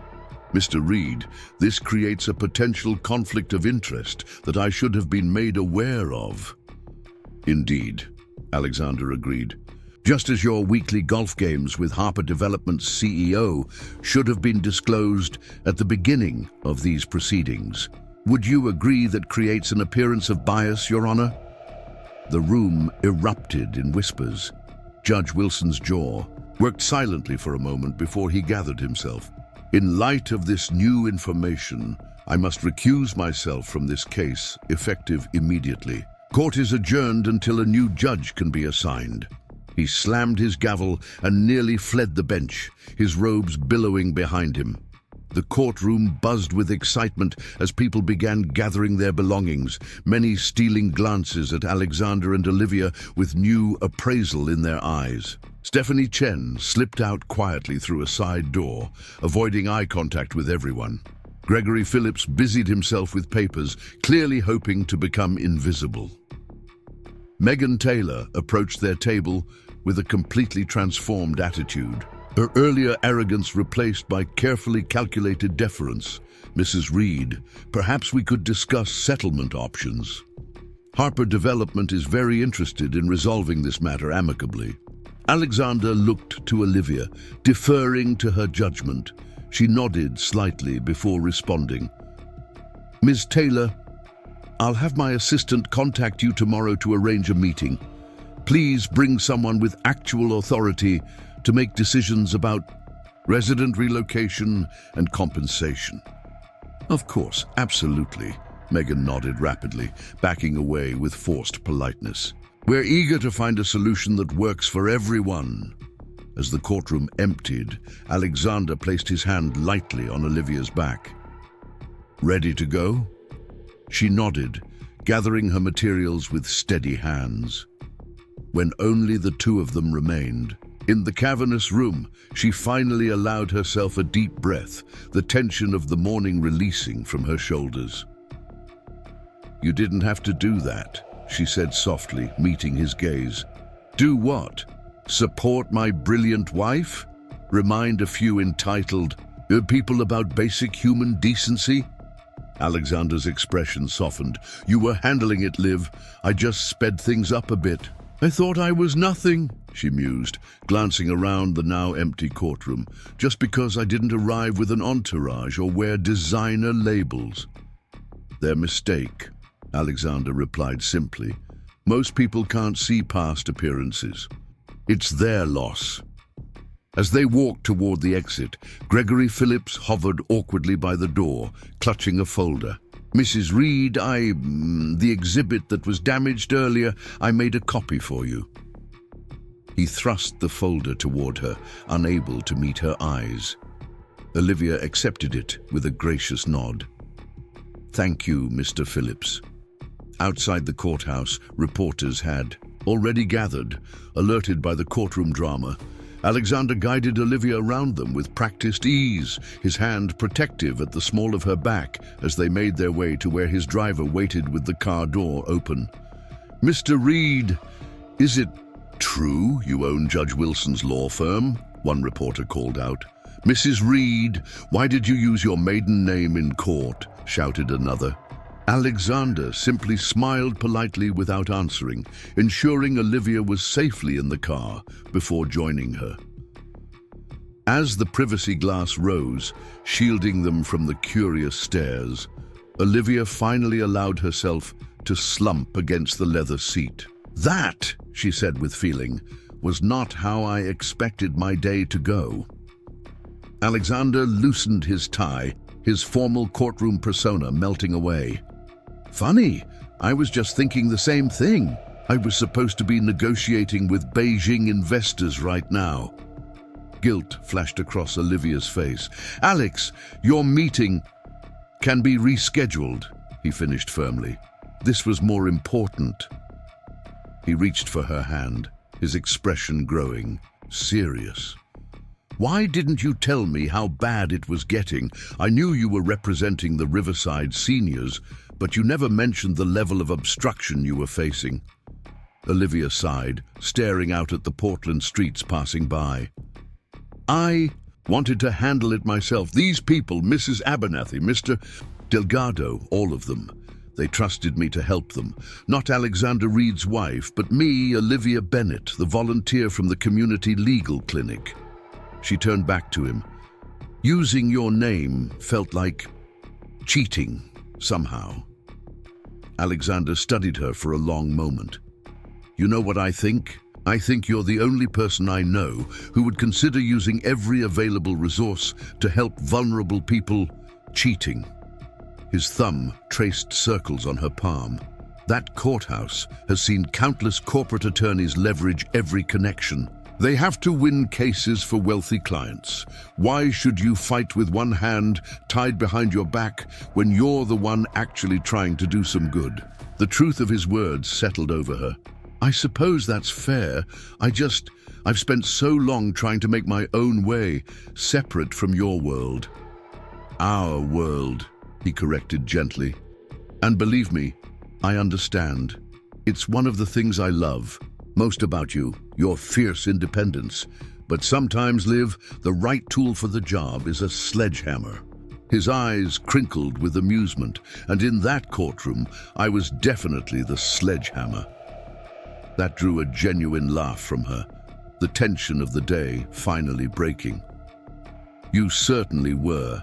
Mr. Reid, this creates a potential conflict of interest that I should have been made aware of. Indeed, Alexander agreed. Just as your weekly golf games with Harper Development's CEO should have been disclosed at the beginning of these proceedings. Would you agree that creates an appearance of bias, Your Honor? The room erupted in whispers. Judge Wilson's jaw worked silently for a moment before he gathered himself. In light of this new information, I must recuse myself from this case, effective immediately. Court is adjourned until a new judge can be assigned. He slammed his gavel and nearly fled the bench, his robes billowing behind him. The courtroom buzzed with excitement as people began gathering their belongings, many stealing glances at Alexander and Olivia with new appraisal in their eyes. Stephanie Chen slipped out quietly through a side door, avoiding eye contact with everyone. Gregory Phillips busied himself with papers, clearly hoping to become invisible. Megan Taylor approached their table with a completely transformed attitude, her earlier arrogance replaced by carefully calculated deference. "Mrs. Reid, perhaps we could discuss settlement options. Harper Development is very interested in resolving this matter amicably." Alexander looked to Olivia, deferring to her judgment. She nodded slightly before responding. "Ms. Taylor, I'll have my assistant contact you tomorrow to arrange a meeting. Please bring someone with actual authority to make decisions about resident relocation and compensation." "Of course, absolutely," Megan nodded rapidly, backing away with forced politeness. "We're eager to find a solution that works for everyone." As the courtroom emptied, Alexander placed his hand lightly on Olivia's back. "Ready to go?" She nodded, gathering her materials with steady hands. When only the two of them remained, in the cavernous room, she finally allowed herself a deep breath, the tension of the morning releasing from her shoulders. "You didn't have to do that," she said softly, meeting his gaze. "Do what? Support my brilliant wife? Remind a few entitled people about basic human decency?" Alexander's expression softened. "You were handling it, Liv. I just sped things up a bit." "I thought I was nothing," she mused, glancing around the now empty courtroom. "Just because I didn't arrive with an entourage or wear designer labels." "Their mistake," Alexander replied simply. "Most people can't see past appearances. It's their loss." As they walked toward the exit, Gregory Phillips hovered awkwardly by the door, clutching a folder. "Mrs. Reid, the exhibit that was damaged earlier, I made a copy for you." He thrust the folder toward her, unable to meet her eyes. Olivia accepted it with a gracious nod. "Thank you, Mr. Phillips." Outside the courthouse, reporters had already gathered, alerted by the courtroom drama. Alexander guided Olivia around them with practiced ease, his hand protective at the small of her back as they made their way to where his driver waited with the car door open. "Mr. Reid, is it true you own Judge Wilson's law firm?" one reporter called out. "Mrs. Reid, why did you use your maiden name in court?" shouted another. Alexander simply smiled politely without answering, ensuring Olivia was safely in the car before joining her. As the privacy glass rose, shielding them from the curious stares, Olivia finally allowed herself to slump against the leather seat. "That," she said with feeling, "was not how I expected my day to go." Alexander loosened his tie, his formal courtroom persona melting away. "Funny, I was just thinking the same thing. I was supposed to be negotiating with Beijing investors right now." Guilt flashed across Olivia's face. "Alex, your meeting can be rescheduled," he finished firmly. "This was more important." He reached for her hand, his expression growing serious. "Why didn't you tell me how bad it was getting? I knew you were representing the Riverside seniors, but you never mentioned the level of obstruction you were facing." Olivia sighed, staring out at the Portland streets passing by. "I wanted to handle it myself. These people, Mrs. Abernathy, Mr. Delgado, all of them. They trusted me to help them. Not Alexander Reid's wife, but me, Olivia Bennett, the volunteer from the community legal clinic." She turned back to him. "Using your name felt like cheating, somehow." Alexander studied her for a long moment. "You know what I think? I think you're the only person I know who would consider using every available resource to help vulnerable people cheating." His thumb traced circles on her palm. "That courthouse has seen countless corporate attorneys leverage every connection. They have to win cases for wealthy clients. Why should you fight with one hand tied behind your back when you're the one actually trying to do some good? The truth of his words settled over her. I suppose that's fair. I've spent so long trying to make my own way, separate from your world. Our world, he corrected gently. And believe me, I understand. It's one of the things I love most about you, your fierce independence. But sometimes, Liv, the right tool for the job is a sledgehammer. His eyes crinkled with amusement, and in that courtroom, I was definitely the sledgehammer. That drew a genuine laugh from her, the tension of the day finally breaking. You certainly were.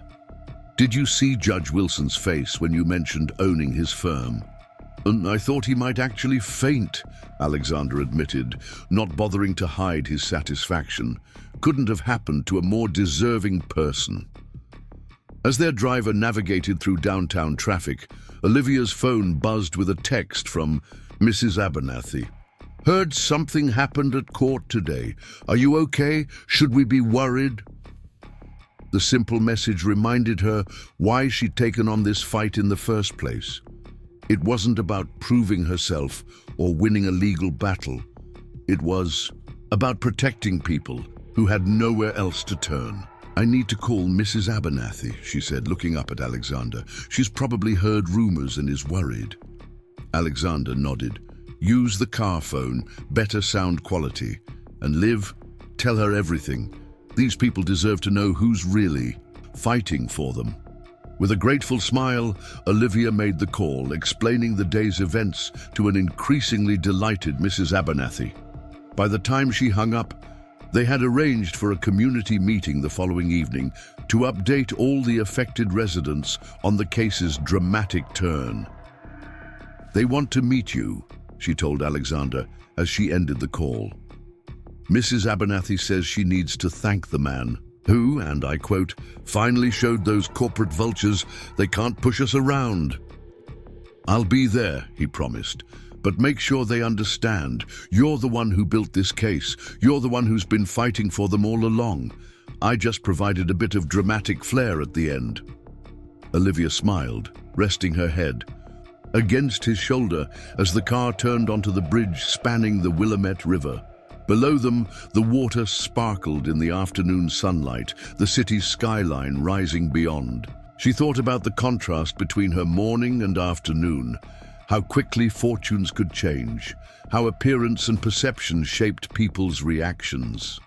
Did you see Judge Wilson's face when you mentioned owning his firm? I thought he might actually faint, Alexander admitted, not bothering to hide his satisfaction. Couldn't have happened to a more deserving person. As their driver navigated through downtown traffic, Olivia's phone buzzed with a text from Mrs. Abernathy. Heard something happened at court today. Are you okay? Should we be worried? The simple message reminded her why she'd taken on this fight in the first place. It wasn't about proving herself or winning a legal battle. It was about protecting people who had nowhere else to turn. I need to call Mrs. Abernathy, she said, looking up at Alexander. She's probably heard rumors and is worried. Alexander nodded. Use the car phone, better sound quality. And Liv, tell her everything. These people deserve to know who's really fighting for them. With a grateful smile, Olivia made the call, explaining the day's events to an increasingly delighted Mrs. Abernathy. By the time she hung up, they had arranged for a community meeting the following evening to update all the affected residents on the case's dramatic turn. They want to meet you, she told Alexander as she ended the call. Mrs. Abernathy says she needs to thank the man who, and I quote, finally showed those corporate vultures they can't push us around. I'll be there, he promised, but make sure they understand. You're the one who built this case. You're the one who's been fighting for them all along. I just provided a bit of dramatic flair at the end. Olivia smiled, resting her head against his shoulder as the car turned onto the bridge spanning the Willamette River. Below them, the water sparkled in the afternoon sunlight, the city's skyline rising beyond. She thought about the contrast between her morning and afternoon, how quickly fortunes could change, how appearance and perception shaped people's reactions.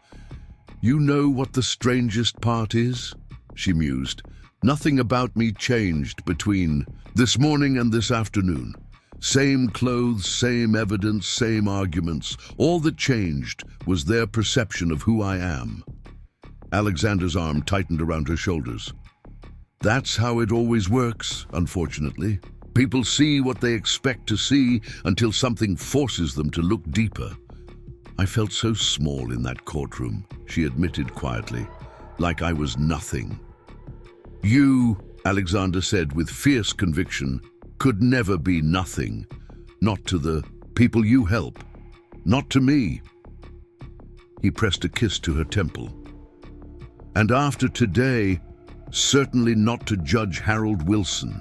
You know what the strangest part is? She mused. Nothing about me changed between this morning and this afternoon. Same clothes, same evidence, same arguments. All that changed was their perception of who I am. Alexander's arm tightened around her shoulders. That's how it always works, unfortunately. People see what they expect to see until something forces them to look deeper. I felt so small in that courtroom, she admitted quietly, like I was nothing. You, Alexander said with fierce conviction, could never be nothing. Not to the people you help. Not to me. He pressed a kiss to her temple. And after today, certainly not to Judge Harold Wilson.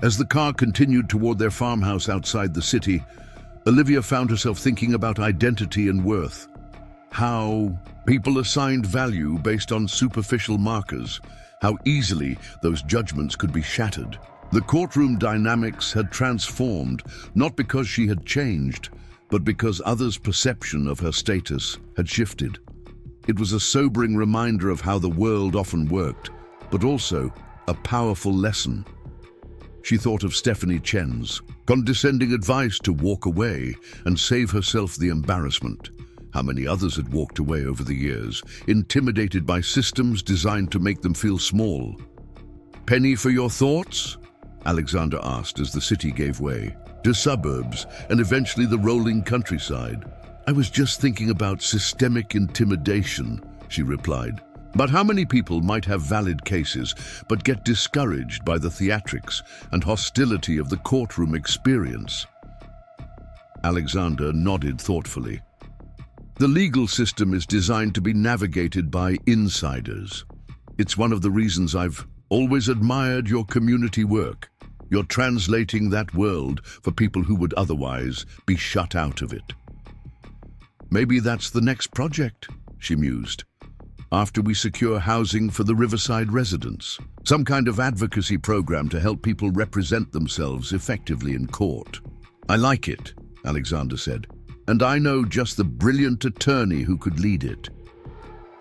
As the car continued toward their farmhouse outside the city, Olivia found herself thinking about identity and worth. How people assigned value based on superficial markers. How easily those judgments could be shattered. The courtroom dynamics had transformed, not because she had changed, but because others' perception of her status had shifted. It was a sobering reminder of how the world often worked, but also a powerful lesson. She thought of Stephanie Chen's condescending advice to walk away and save herself the embarrassment. How many others had walked away over the years, intimidated by systems designed to make them feel small. Penny for your thoughts? Alexander asked as the city gave way to suburbs and eventually the rolling countryside. I was just thinking about systemic intimidation, she replied. But how many people might have valid cases but get discouraged by the theatrics and hostility of the courtroom experience? Alexander nodded thoughtfully. The legal system is designed to be navigated by insiders. It's one of the reasons I've always admired your community work. You're translating that world for people who would otherwise be shut out of it. Maybe that's the next project, she mused. After we secure housing for the Riverside residents, some kind of advocacy program to help people represent themselves effectively in court. I like it, Alexander said, and I know just the brilliant attorney who could lead it.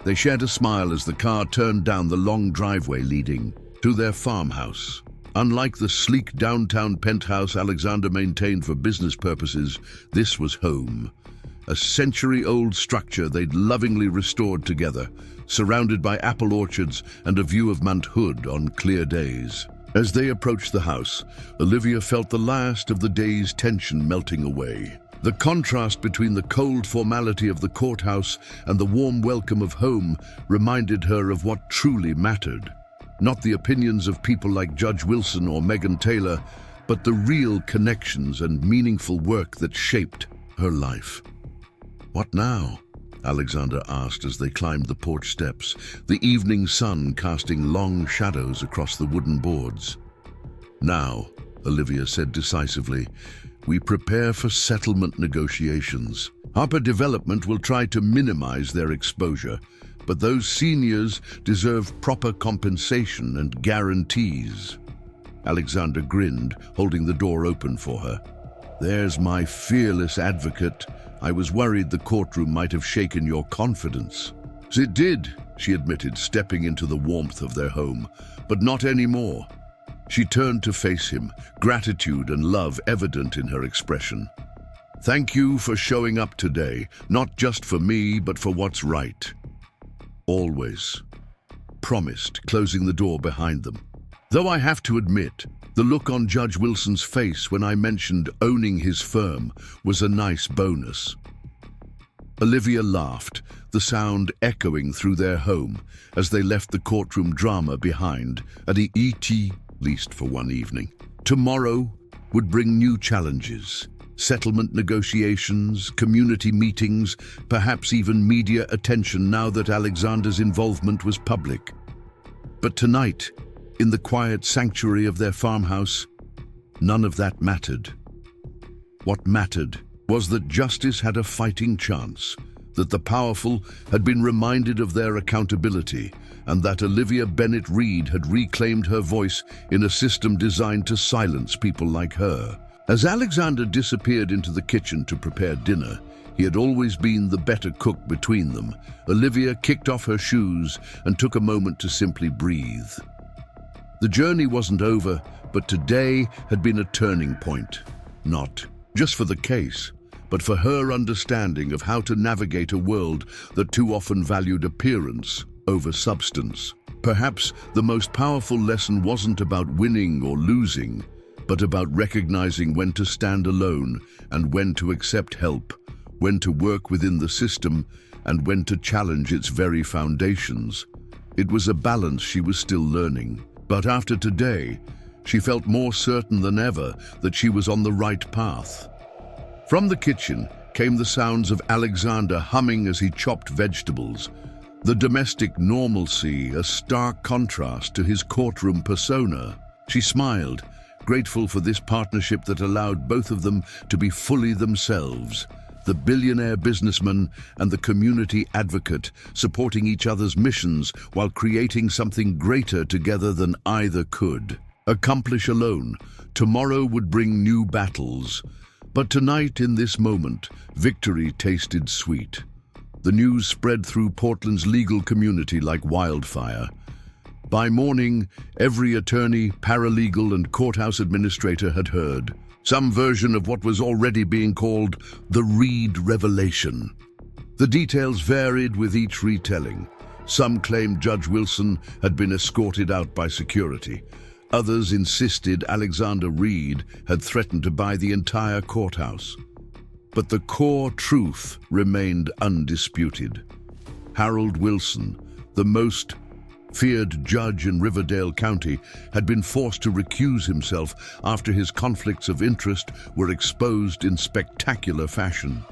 They shared a smile as the car turned down the long driveway leading to their farmhouse. Unlike the sleek downtown penthouse Alexander maintained for business purposes, this was home. A century-old structure they'd lovingly restored together, surrounded by apple orchards and a view of Mount Hood on clear days. As they approached the house, Olivia felt the last of the day's tension melting away. The contrast between the cold formality of the courthouse and the warm welcome of home reminded her of what truly mattered. Not the opinions of people like Judge Wilson or Megan Taylor, but the real connections and meaningful work that shaped her life. "What now?" Alexander asked as they climbed the porch steps, the evening sun casting long shadows across the wooden boards. "Now," Olivia said decisively, "we prepare for settlement negotiations. Harper Development will try to minimize their exposure, but those seniors deserve proper compensation and guarantees." Alexander grinned, holding the door open for her. "There's my fearless advocate. I was worried the courtroom might have shaken your confidence." "It did," she admitted, stepping into the warmth of their home, "but not anymore." She turned to face him, gratitude and love evident in her expression. "Thank you for showing up today, not just for me, but for what's right." "Always," promised, closing the door behind them. "Though I have to admit, the look on Judge Wilson's face when I mentioned owning his firm was a nice bonus." Olivia laughed, the sound echoing through their home as they left the courtroom drama behind at least for one evening. Tomorrow would bring new challenges, settlement negotiations, community meetings, perhaps even media attention now that Alexander's involvement was public. But tonight, in the quiet sanctuary of their farmhouse, none of that mattered. What mattered was that justice had a fighting chance, that the powerful had been reminded of their accountability, and that Olivia Bennett Reid had reclaimed her voice in a system designed to silence people like her. As Alexander disappeared into the kitchen to prepare dinner, he had always been the better cook between them. Olivia kicked off her shoes and took a moment to simply breathe. The journey wasn't over, but today had been a turning point. Not just for the case, but for her understanding of how to navigate a world that too often valued appearance over substance. Perhaps the most powerful lesson wasn't about winning or losing, but about recognizing when to stand alone and when to accept help, when to work within the system and when to challenge its very foundations. It was a balance she was still learning. But after today, she felt more certain than ever that she was on the right path. From the kitchen came the sounds of Alexander humming as he chopped vegetables, the domestic normalcy a stark contrast to his courtroom persona. She smiled, grateful for this partnership that allowed both of them to be fully themselves, the billionaire businessman and the community advocate, supporting each other's missions while creating something greater together than either could accomplish alone. Tomorrow would bring new battles, but tonight, in this moment, victory tasted sweet. The news spread through Portland's legal community like wildfire. By morning, every attorney, paralegal, and courthouse administrator had heard some version of what was already being called the Reid revelation. The details varied with each retelling. Some claimed Judge Wilson had been escorted out by security. Others insisted Alexander Reid had threatened to buy the entire courthouse. But the core truth remained undisputed. Harold Wilson, the most feared judge in Riverdale County, had been forced to recuse himself after his conflicts of interest were exposed in spectacular fashion.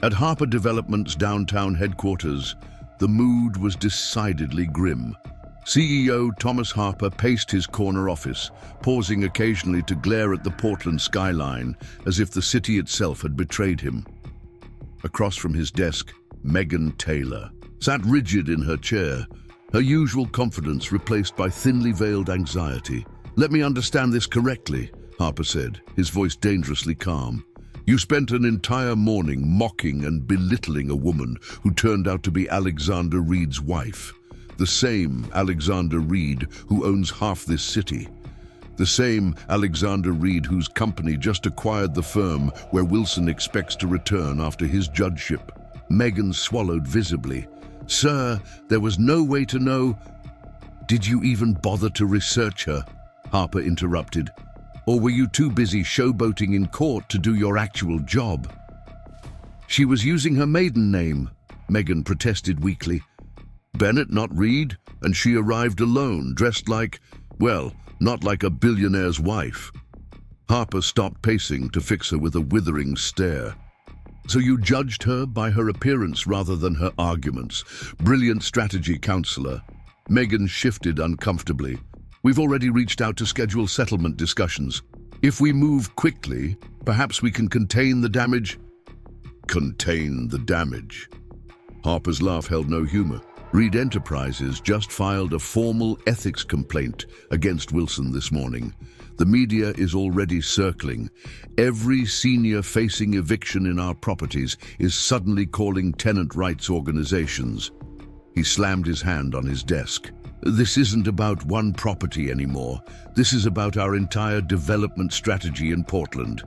At Harper Development's downtown headquarters, the mood was decidedly grim. CEO Thomas Harper paced his corner office, pausing occasionally to glare at the Portland skyline as if the city itself had betrayed him. Across from his desk, Megan Taylor sat rigid in her chair, her usual confidence replaced by thinly veiled anxiety. "Let me understand this correctly," Harper said, his voice dangerously calm. "You spent an entire morning mocking and belittling a woman who turned out to be Alexander Reid's wife. The same Alexander Reid who owns half this city. The same Alexander Reid whose company just acquired the firm where Wilson expects to return after his judgeship." Megan swallowed visibly. "Sir, there was no way to know—" "Did you even bother to research her?" Harper interrupted. "Or were you too busy showboating in court to do your actual job?" "She was using her maiden name," Megan protested weakly. "Bennett, not Reid, and she arrived alone, dressed like, well, not like a billionaire's wife." Harper stopped pacing to fix her with a withering stare. "So you judged her by her appearance rather than her arguments. Brilliant strategy, counselor." Megan shifted uncomfortably. "We've already reached out to schedule settlement discussions. If we move quickly, perhaps we can contain the damage." "Contain the damage?" Harper's laugh held no humor. Reid Enterprises just filed a formal ethics complaint against Wilson this morning. The media is already circling. Every senior facing eviction in our properties is suddenly calling tenant rights organizations. He slammed his hand on his desk. "This isn't about one property anymore. This is about our entire development strategy in Portland."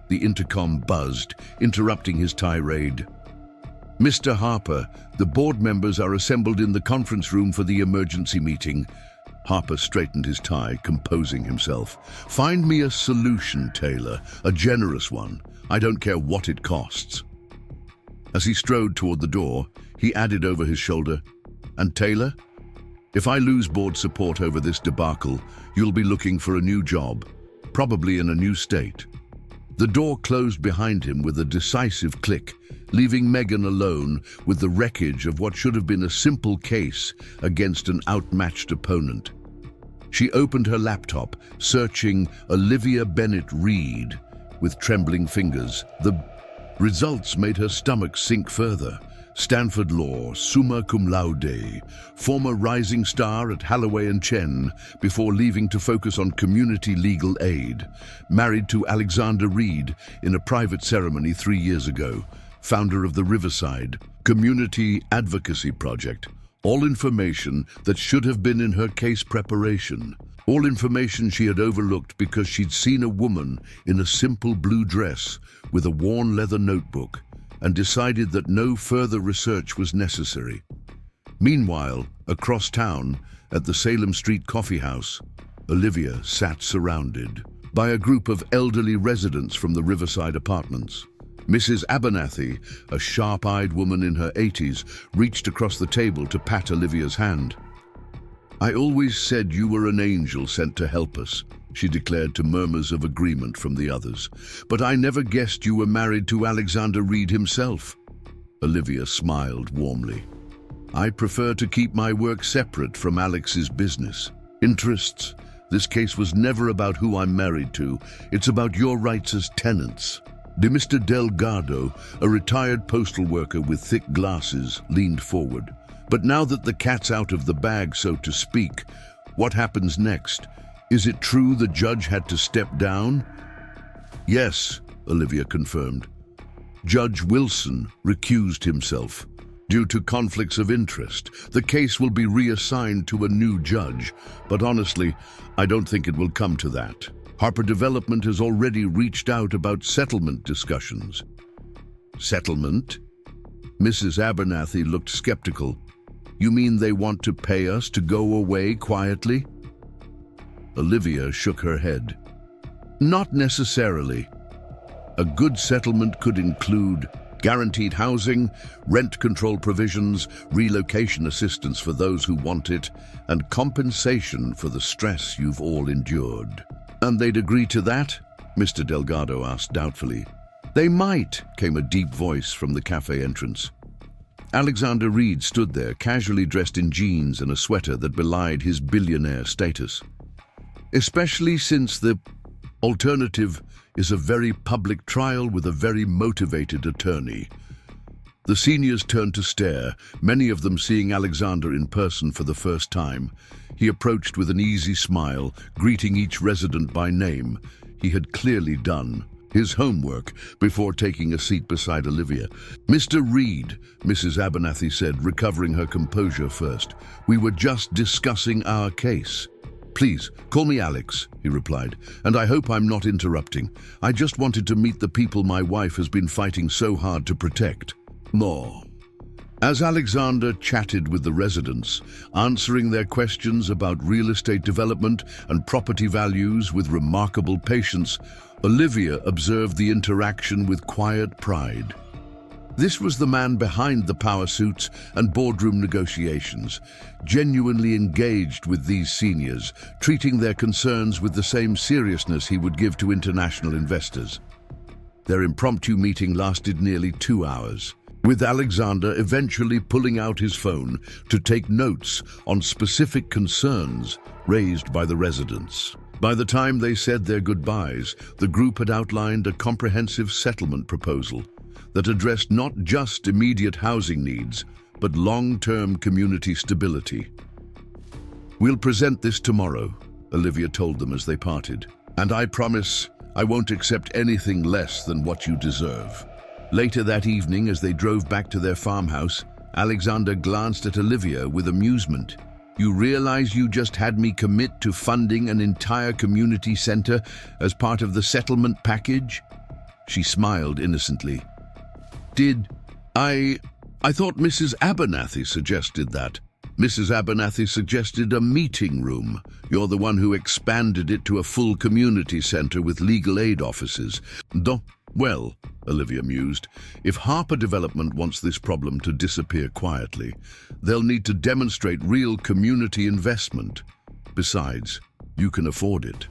The intercom buzzed, interrupting his tirade. "Mr. Harper, the board members are assembled in the conference room for the emergency meeting." Harper straightened his tie, composing himself. "Find me a solution, Taylor, a generous one. I don't care what it costs." As he strode toward the door, he added over his shoulder, "And Taylor, if I lose board support over this debacle, you'll be looking for a new job, probably in a new state." The door closed behind him with a decisive click, leaving Megan alone with the wreckage of what should have been a simple case against an outmatched opponent. She opened her laptop, searching Olivia Bennett Reid with trembling fingers. The results made her stomach sink further. Stanford Law, summa cum laude, former rising star at Halloway and Chen before leaving to focus on community legal aid, married to Alexander Reid in a private ceremony 3 years ago, founder of the Riverside Community Advocacy Project. All information that should have been in her case preparation. All information she had overlooked because she'd seen a woman in a simple blue dress with a worn leather notebook and decided that no further research was necessary. Meanwhile, across town, at the Salem Street Coffee House, Olivia sat surrounded by a group of elderly residents from the Riverside apartments. Mrs. Abernathy, a sharp-eyed woman in her 80s, reached across the table to pat Olivia's hand. "I always said you were an angel sent to help us," she declared to murmurs of agreement from the others. "But I never guessed you were married to Alexander Reid himself." Olivia smiled warmly. "I prefer to keep my work separate from Alex's business interests. This case was never about who I'm married to. It's about your rights as tenants." Mr. Delgado, a retired postal worker with thick glasses, leaned forward. "But now that the cat's out of the bag, so to speak, what happens next? Is it true the judge had to step down?" "Yes," Olivia confirmed. "Judge Wilson recused himself. Due to conflicts of interest, the case will be reassigned to a new judge, but honestly, I don't think it will come to that. Harper Development has already reached out about settlement discussions." "Settlement?" Mrs. Abernathy looked skeptical. "You mean they want to pay us to go away quietly?" Olivia shook her head. "Not necessarily. A good settlement could include guaranteed housing, rent control provisions, relocation assistance for those who want it, and compensation for the stress you've all endured." "And they'd agree to that?" Mr. Delgado asked doubtfully. "They might," came a deep voice from the cafe entrance. Alexander Reid stood there, casually dressed in jeans and a sweater that belied his billionaire status. "Especially since the alternative is a very public trial with a very motivated attorney." The seniors turned to stare, many of them seeing Alexander in person for the first time. He approached with an easy smile, greeting each resident by name. He had clearly done his homework before taking a seat beside Olivia. "Mr. Reid," Mrs. Abernathy said, recovering her composure first, "we were just discussing our case." "Please, call me Alex," he replied, "and I hope I'm not interrupting. I just wanted to meet the people my wife has been fighting so hard to protect." More. As Alexander chatted with the residents, answering their questions about real estate development and property values with remarkable patience, Olivia observed the interaction with quiet pride. This was the man behind the power suits and boardroom negotiations, genuinely engaged with these seniors, treating their concerns with the same seriousness he would give to international investors. Their impromptu meeting lasted nearly 2 hours, with Alexander eventually pulling out his phone to take notes on specific concerns raised by the residents. By the time they said their goodbyes, the group had outlined a comprehensive settlement proposal that addressed not just immediate housing needs, but long-term community stability. "We'll present this tomorrow," Olivia told them as they parted, "and I promise I won't accept anything less than what you deserve." Later that evening, as they drove back to their farmhouse, Alexander glanced at Olivia with amusement. "You realize you just had me commit to funding an entire community center as part of the settlement package?" She smiled innocently. "Did I thought Mrs. Abernathy suggested that." "Mrs. Abernathy suggested a meeting room. You're the one who expanded it to a full community center with legal aid offices." "Well," Olivia mused, "if Harper Development wants this problem to disappear quietly, they'll need to demonstrate real community investment. Besides, you can afford it."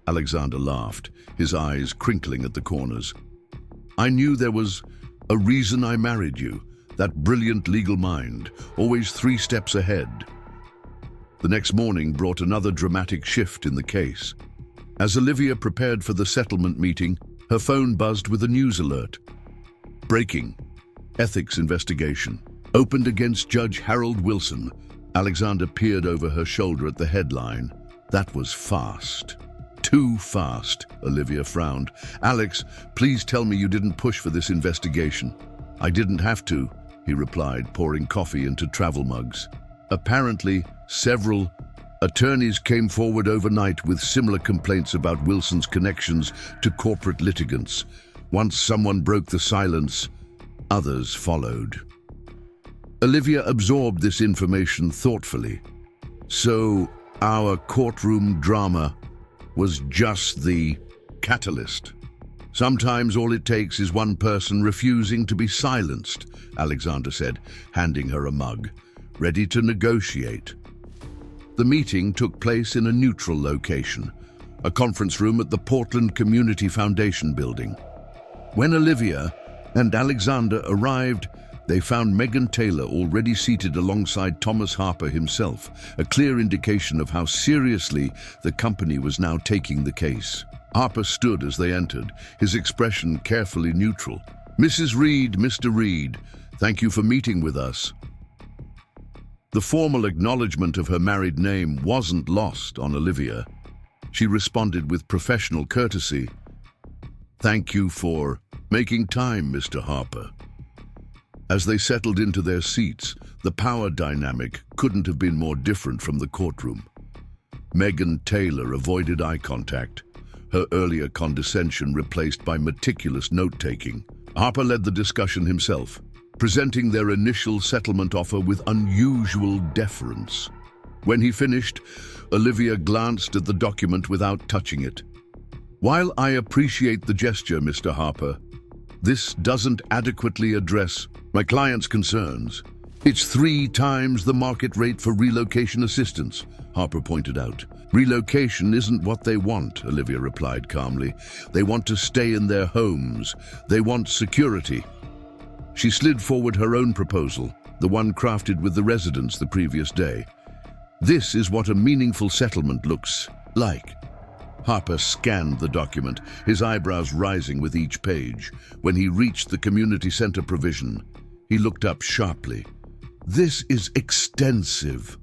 Alexander laughed, his eyes crinkling at the corners. "I knew there was a reason I married you. That brilliant legal mind, always 3 steps ahead." The next morning brought another dramatic shift in the case. As Olivia prepared for the settlement meeting, her phone buzzed with a news alert. "Breaking. Ethics investigation. Opened against Judge Harold Wilson." Alexander peered over her shoulder at the headline. That was fast. "Too fast," Olivia frowned. "Alex, please tell me you didn't push for this investigation." "I didn't have to," he replied, pouring coffee into travel mugs. "Apparently, several attorneys came forward overnight with similar complaints about Wilson's connections to corporate litigants. Once someone broke the silence, others followed." Olivia absorbed this information thoughtfully. "So, our courtroom drama was just the catalyst. Sometimes all it takes is one person refusing to be silenced," Alexander said, handing her a mug. "Ready to negotiate." The meeting took place in a neutral location, a conference room at the Portland Community Foundation building. When Olivia and Alexander arrived, they found Megan Taylor already seated alongside Thomas Harper himself, a clear indication of how seriously the company was now taking the case. Harper stood as they entered, his expression carefully neutral. "Mrs. Reid, Mr. Reid, thank you for meeting with us." The formal acknowledgement of her married name wasn't lost on Olivia. She responded with professional courtesy. "Thank you for making time, Mr. Harper." As they settled into their seats, the power dynamic couldn't have been more different from the courtroom. Megan Taylor avoided eye contact, her earlier condescension replaced by meticulous note-taking. Harper led the discussion himself, presenting their initial settlement offer with unusual deference. When he finished, Olivia glanced at the document without touching it. "While I appreciate the gesture, Mr. Harper, this doesn't adequately address my client's concerns. It's 3 times the market rate for relocation assistance," Harper pointed out. Relocation isn't what they want, Olivia replied calmly. They want to stay in their homes. They want security. She slid forward her own proposal, the one crafted with the residents the previous day. This is what a meaningful settlement looks like. Harper scanned the document, his eyebrows rising with each page. When he reached the community center provision, he looked up sharply. This is extensive.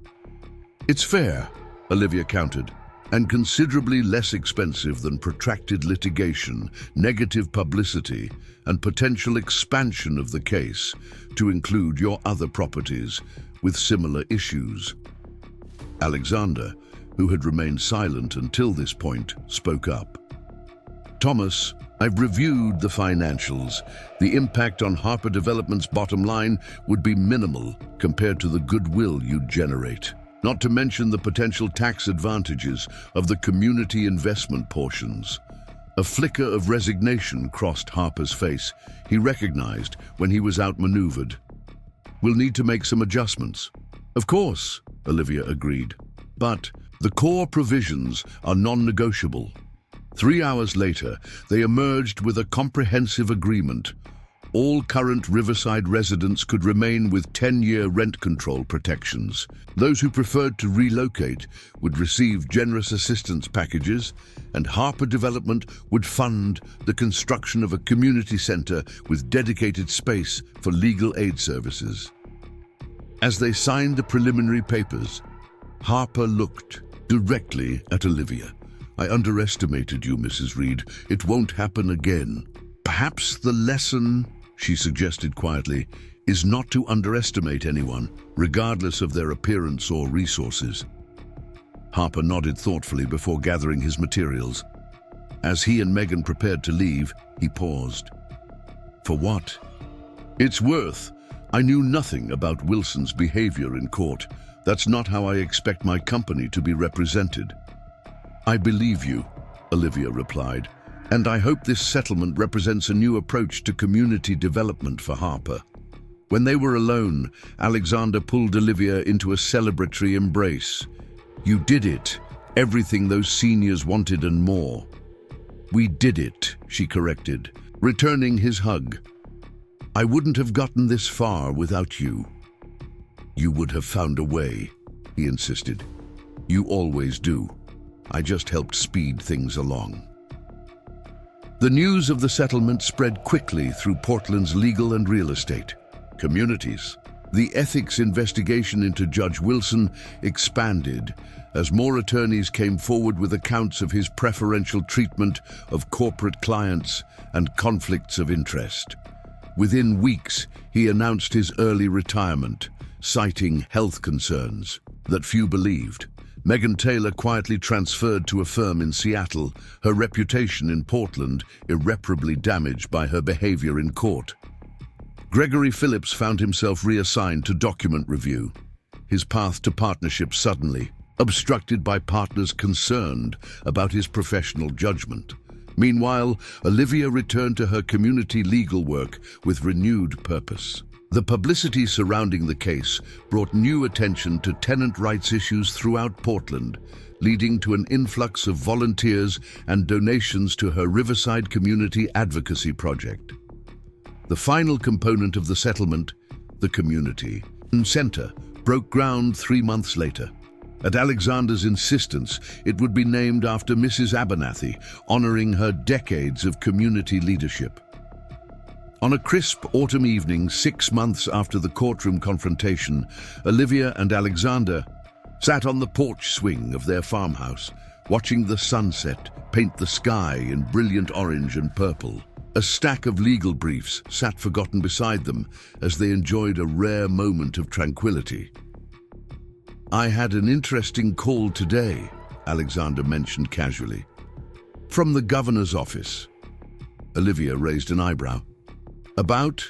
It's fair, Olivia countered, and considerably less expensive than protracted litigation, negative publicity, and potential expansion of the case to include your other properties with similar issues. Alexander, who had remained silent until this point, spoke up. Thomas, I've reviewed the financials. The impact on Harper Development's bottom line would be minimal compared to the goodwill you'd generate. Not to mention the potential tax advantages of the community investment portions. A flicker of resignation crossed Harper's face. He recognized when he was outmaneuvered. We'll need to make some adjustments. Of course, Olivia agreed. But the core provisions are non-negotiable. 3 hours later, they emerged with a comprehensive agreement. All current Riverside residents could remain with 10-year rent control protections. Those who preferred to relocate would receive generous assistance packages, and Harper Development would fund the construction of a community center with dedicated space for legal aid services. As they signed the preliminary papers, Harper looked directly at Olivia. I underestimated you, Mrs. Reid. It won't happen again. Perhaps the lesson, she suggested quietly, is not to underestimate anyone, regardless of their appearance or resources. Harper nodded thoughtfully before gathering his materials. As he and Megan prepared to leave, he paused. For what? It's worth. I knew nothing about Wilson's behavior in court. That's not how I expect my company to be represented. I believe you, Olivia replied, and I hope this settlement represents a new approach to community development for Harper. When they were alone, Alexander pulled Olivia into a celebratory embrace. You did it, everything those seniors wanted and more. We did it, she corrected, returning his hug. I wouldn't have gotten this far without you. You would have found a way, he insisted. You always do. I just helped speed things along. The news of the settlement spread quickly through Portland's legal and real estate communities. The ethics investigation into Judge Wilson expanded as more attorneys came forward with accounts of his preferential treatment of corporate clients and conflicts of interest. Within weeks, he announced his early retirement, citing health concerns that few believed. Megan Taylor quietly transferred to a firm in Seattle, her reputation in Portland irreparably damaged by her behavior in court. Gregory Phillips found himself reassigned to document review, his path to partnership suddenly obstructed by partners concerned about his professional judgment. Meanwhile, Olivia returned to her community legal work with renewed purpose. The publicity surrounding the case brought new attention to tenant rights issues throughout Portland, leading to an influx of volunteers and donations to her Riverside Community Advocacy Project. The final component of the settlement, the community center, broke ground 3 months later. At Alexander's insistence, it would be named after Mrs. Abernathy, honoring her decades of community leadership. On a crisp autumn evening 6 months after the courtroom confrontation, Olivia and Alexander sat on the porch swing of their farmhouse, watching the sunset paint the sky in brilliant orange and purple. A stack of legal briefs sat forgotten beside them as they enjoyed a rare moment of tranquility. I had an interesting call today, Alexander mentioned casually. From the governor's office. Olivia raised an eyebrow. About?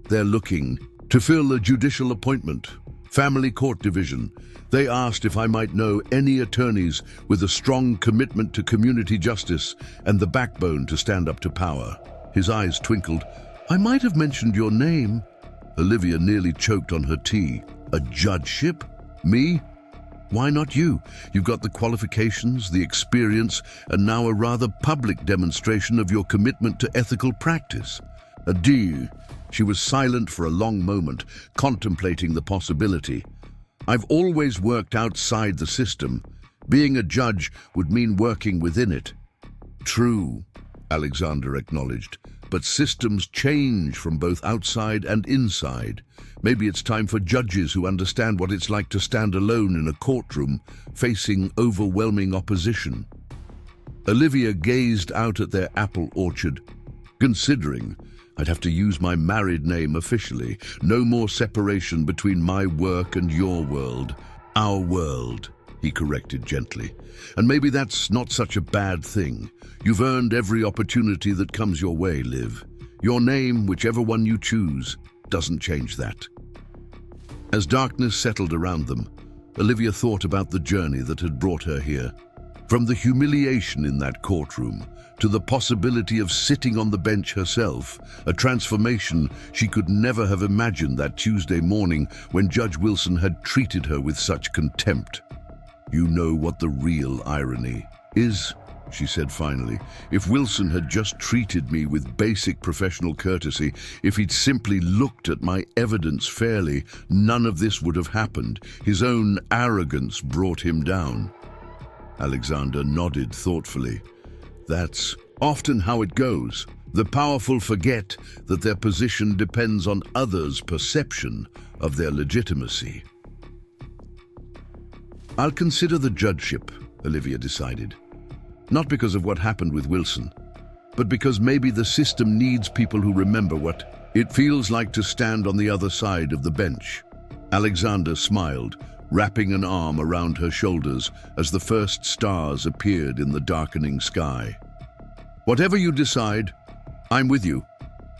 They're looking to fill a judicial appointment, family court division. They asked if I might know any attorneys with a strong commitment to community justice and the backbone to stand up to power. His eyes twinkled. I might have mentioned your name. Olivia nearly choked on her tea. A judgeship? Me? Why not you? You've got the qualifications, the experience, and now a rather public demonstration of your commitment to ethical practice. Adieu. She was silent for a long moment, contemplating the possibility. I've always worked outside the system. Being a judge would mean working within it. True, Alexander acknowledged, but systems change from both outside and inside. Maybe it's time for judges who understand what it's like to stand alone in a courtroom, facing overwhelming opposition. Olivia gazed out at their apple orchard, considering, I'd have to use my married name officially. No more separation between my work and your world. Our world, he corrected gently. And maybe that's not such a bad thing. You've earned every opportunity that comes your way, Liv. Your name, whichever one you choose, doesn't change that. As darkness settled around them, Olivia thought about the journey that had brought her here. From the humiliation in that courtroom to the possibility of sitting on the bench herself, a transformation she could never have imagined that Tuesday morning when Judge Wilson had treated her with such contempt. You know what the real irony is, she said finally. If Wilson had just treated me with basic professional courtesy, if he'd simply looked at my evidence fairly, none of this would have happened. His own arrogance brought him down. Alexander nodded thoughtfully. That's often how it goes. The powerful forget that their position depends on others' perception of their legitimacy. I'll consider the judgeship, Olivia decided. Not because of what happened with Wilson, but because maybe the system needs people who remember what it feels like to stand on the other side of the bench. Alexander smiled, wrapping an arm around her shoulders as the first stars appeared in the darkening sky. Whatever you decide, I'm with you.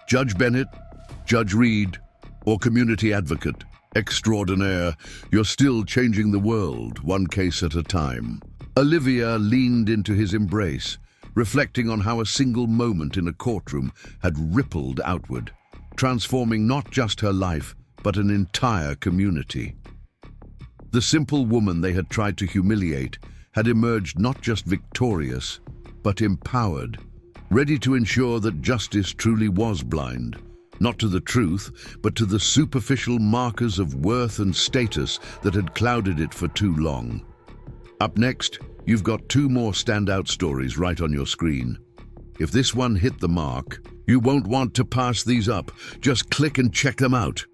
Judge Bennett, Judge Reid, or community advocate extraordinaire, you're still changing the world, one case at a time. Olivia leaned into his embrace, reflecting on how a single moment in a courtroom had rippled outward, transforming not just her life, but an entire community. The simple woman they had tried to humiliate had emerged not just victorious, but empowered, ready to ensure that justice truly was blind, not to the truth, but to the superficial markers of worth and status that had clouded it for too long. Up next, you've got two more standout stories right on your screen. If this one hit the mark, you won't want to pass these up. Just click and check them out.